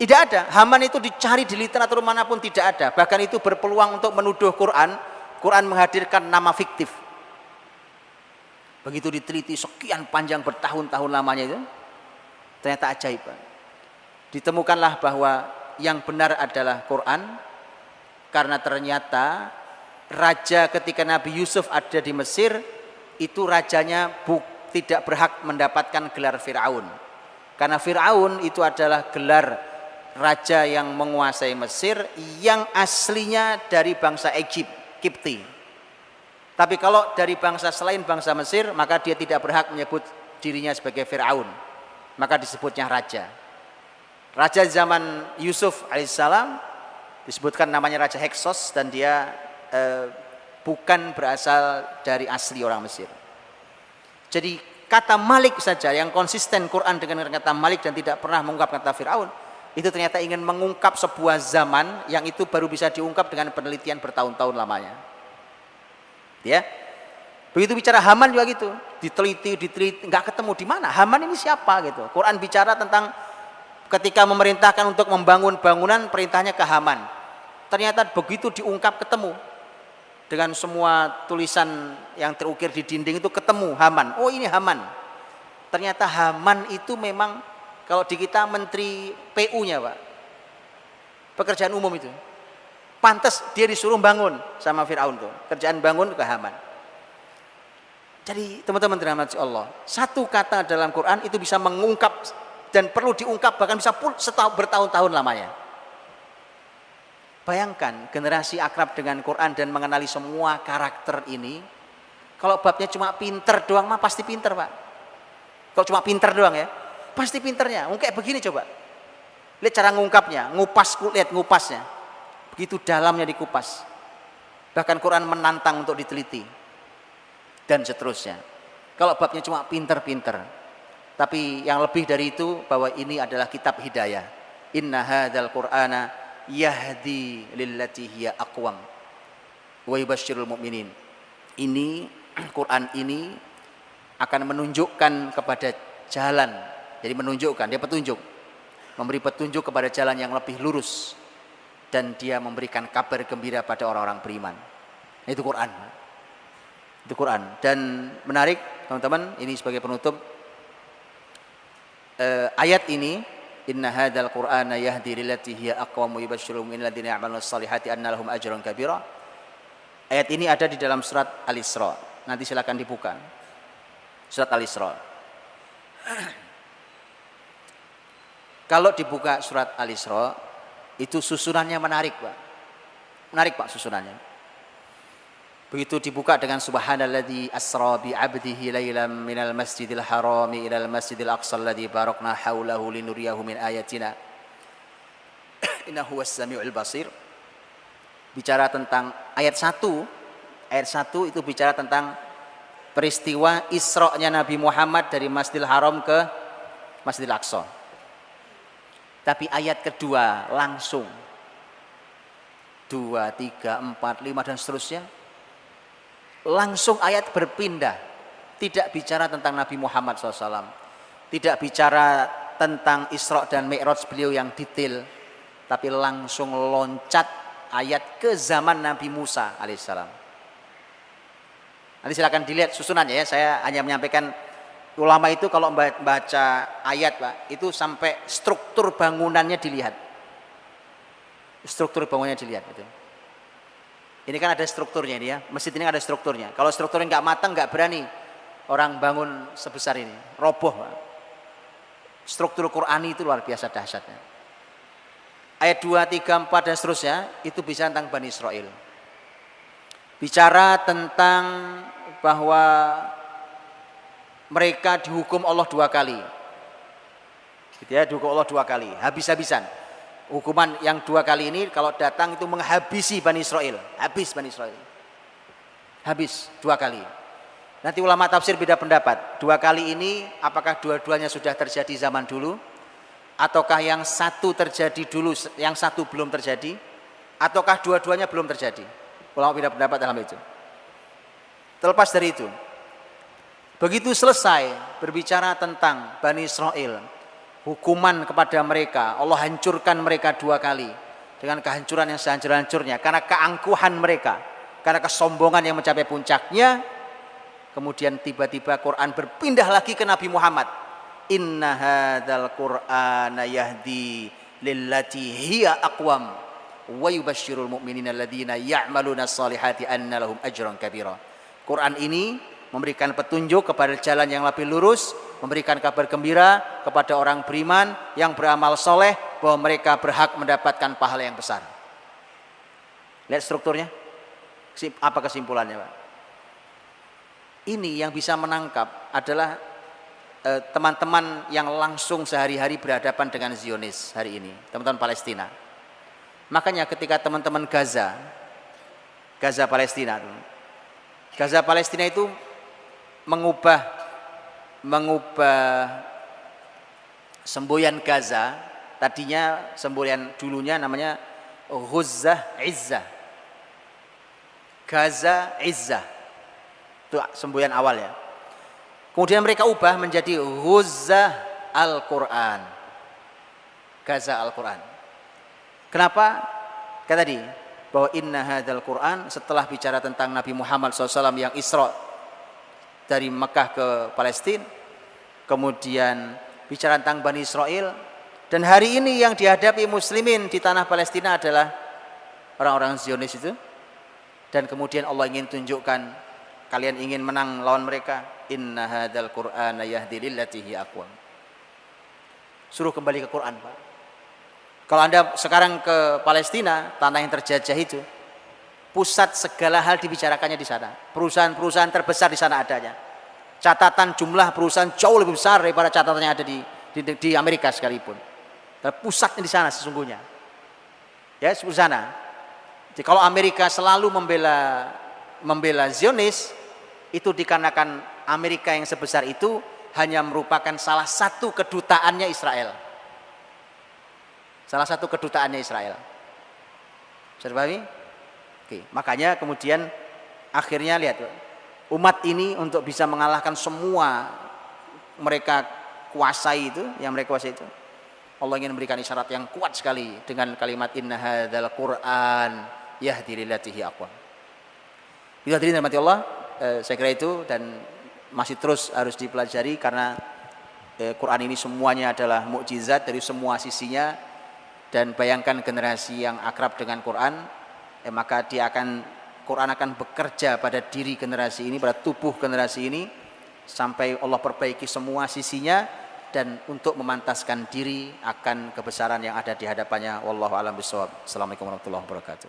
tidak ada. Haman itu dicari di literatur manapun tidak ada. Bahkan itu berpeluang untuk menuduh Quran. Quran menghadirkan nama fiktif. Begitu diteliti sekian panjang bertahun-tahun lamanya itu, ternyata ajaib. Ditemukanlah bahwa yang benar adalah Quran, karena ternyata raja ketika Nabi Yusuf ada di Mesir itu rajanya tidak berhak mendapatkan gelar Firaun, karena Firaun itu adalah gelar raja yang menguasai Mesir yang aslinya dari bangsa Kipti. Tapi kalau dari bangsa selain bangsa Mesir, maka dia tidak berhak menyebut dirinya sebagai Firaun, maka disebutnya raja. Raja zaman Yusuf alaihissalam disebutkan namanya Raja Heksos, dan dia bukan berasal dari asli orang Mesir. Jadi kata Malik saja yang konsisten Quran dengan kata Malik dan tidak pernah mengungkap kata Firaun, itu ternyata ingin mengungkap sebuah zaman yang itu baru bisa diungkap dengan penelitian bertahun-tahun lamanya. Ya, begitu bicara Haman juga gitu, diteliti, nggak ketemu di mana Haman ini siapa gitu. Quran bicara tentang ketika memerintahkan untuk membangun bangunan, perintahnya ke Haman. Ternyata begitu diungkap ketemu dengan semua tulisan yang terukir di dinding itu, ketemu Haman. Oh ini Haman. Ternyata Haman itu memang kalau di kita menteri PU-nya Pak, pekerjaan umum itu. Pantas dia disuruh bangun sama Firaun tuh. Kerjaan bangun ke Haman. Jadi teman-teman dirahmati Allah, satu kata dalam Quran itu bisa mengungkap dan perlu diungkap, bahkan bisa bertahun-tahun lamanya. Bayangkan generasi akrab dengan Quran dan mengenali semua karakter ini. Kalau babnya cuma pinter doang mah pasti pinter Pak. Kalau cuma pinter doang ya, pasti pinternya. Mungkin kayak begini coba. Lihat cara ngungkapnya, lihat ngupasnya. Begitu dalamnya dikupas. Bahkan Quran menantang untuk diteliti. Dan seterusnya. Kalau babnya cuma pinter-pinter. Tapi yang lebih dari itu, bahwa ini adalah kitab hidayah. Inna hadzal Qur'ana yahdi lillati hiya aqwam wa yubasysyirul mu'minin. Ini Quran ini akan menunjukkan kepada jalan. Jadi menunjukkan, dia petunjuk. Memberi petunjuk kepada jalan yang lebih lurus. Dan dia memberikan kabar gembira pada orang-orang beriman. Itu Quran. Itu Quran. Dan menarik teman-teman, ini sebagai penutup, ayat ini, inna hadzal qur'ana yahdi lillati hiya aqwam wa yubasysyirul mu'minina alladziina ya'maluna ash-shalihati anna lahum ajran kabira. Ayat ini ada di dalam surat Al-Isra. Nanti silakan dibuka. Surat Al-Isra. Kalau dibuka surat Al-Isra, itu susunannya menarik Pak. Menarik Pak susunannya. Begitu dibuka dengan subhanalladzi asra bi 'abdihi lailan minal masjidil harami ilal masjidil aqsa alladzi barakna haulahu linuriyahu min ayatina innahu was-sami'ul basir. Bicara tentang ayat 1. Ayat 1 itu bicara tentang peristiwa Isra-nya Nabi Muhammad dari Masjidil Haram ke Masjidil Aqsa. Tapi ayat kedua langsung 2, 3, 4, 5 dan seterusnya. Langsung ayat berpindah. Tidak bicara tentang Nabi Muhammad SAW. Tidak bicara tentang Isra dan Mi'raj beliau yang detail. Tapi langsung loncat ayat ke zaman Nabi Musa alaihissalam. Nanti silakan dilihat susunannya ya. Saya hanya menyampaikan ulama itu kalau baca ayat Pak, itu sampai struktur bangunannya dilihat. Struktur bangunannya dilihat itu. Ini kan ada strukturnya ini ya. Masjid ini ada strukturnya. Kalau strukturnya nggak matang nggak berani orang bangun sebesar ini. Roboh Pak. Struktur Qur'ani itu luar biasa dahsyatnya. Ayat 2, 3, 4 dan seterusnya itu bicara tentang Bani Israel. Bicara tentang bahwa mereka dihukum Allah 2 kali. Gitu ya, dihukum Allah 2 kali, habis-habisan. Hukuman yang 2 kali ini kalau datang itu menghabisi Bani Israel. Habis Bani Israel. Habis 2 kali. Nanti ulama tafsir beda pendapat. 2 kali ini apakah dua-duanya sudah terjadi zaman dulu? Ataukah yang satu terjadi dulu, yang satu belum terjadi? Ataukah dua-duanya belum terjadi? Ulama beda pendapat dalam itu. Terlepas dari itu, begitu selesai berbicara tentang Bani Israel, hukuman kepada mereka, Allah hancurkan mereka 2 kali dengan kehancuran yang sehancur-hancurnya karena keangkuhan mereka, karena kesombongan yang mencapai puncaknya. Kemudian tiba-tiba Quran berpindah lagi ke Nabi Muhammad. Inna hadzal Qur'ana yahdi lillati hiya aqwam wa yubashshirul mu'minina alladzina ya'maluna shalihati anna lahum ajran kabira. Quran ini memberikan petunjuk kepada jalan yang lebih lurus, memberikan kabar gembira kepada orang beriman yang beramal soleh bahwa mereka berhak mendapatkan pahala yang besar. Lihat strukturnya. Apa kesimpulannya Pak? Ini yang bisa menangkap adalah teman-teman yang langsung sehari-hari berhadapan dengan Zionis hari ini, teman-teman Palestina. Makanya ketika teman-teman Gaza Palestina itu mengubah semboyan Gaza, tadinya semboyan dulunya namanya Ghuzzah Izzah. Gaza Izzah. Itu semboyan awal ya. Kemudian mereka ubah menjadi Ghuzzah Al-Quran. Gaza Al-Quran. Kenapa? Kata tadi bahwa inna hadzal Quran, setelah bicara tentang Nabi Muhammad SAW yang Isra dari Mekah ke Palestina, kemudian bicara tentang Bani Israel, dan hari ini yang dihadapi muslimin di tanah Palestina adalah orang-orang Zionis itu. Dan kemudian Allah ingin tunjukkan, kalian ingin menang lawan mereka, inna hadzal Qur'ana yahdi lillati hiya aqwam. Suruh kembali ke Quran Pak. Kalau Anda sekarang ke Palestina, tanah yang terjajah itu, pusat segala hal dibicarakannya di sana. Perusahaan-perusahaan terbesar di sana adanya. Catatan jumlah perusahaan jauh lebih besar daripada catatan yang ada di Amerika sekalipun. Dan pusatnya di sana sesungguhnya. Ya, di sana. Jadi kalau Amerika selalu membela Zionis, itu dikarenakan Amerika yang sebesar itu hanya merupakan salah satu kedutaannya Israel. Salah satu kedutaannya Israel. Sudah pahami? Oke, makanya kemudian akhirnya lihat, umat ini untuk bisa mengalahkan semua mereka kuasai itu, yang mereka kuasai itu, Allah ingin memberikan isyarat yang kuat sekali dengan kalimat inna hadzal Qur'an yahdi lillati hiya aqwam. Bila hadirin rahmati Allah, saya kira itu, dan masih terus harus dipelajari karena Quran ini semuanya adalah mukjizat dari semua sisinya. Dan bayangkan generasi yang akrab dengan Quran, maka Quran akan bekerja pada diri generasi ini, pada tubuh generasi ini, sampai Allah perbaiki semua sisinya dan untuk memantaskan diri akan kebesaran yang ada di hadapannya. Wallahu a'lam bishawab. Assalamualaikum warahmatullahi wabarakatuh.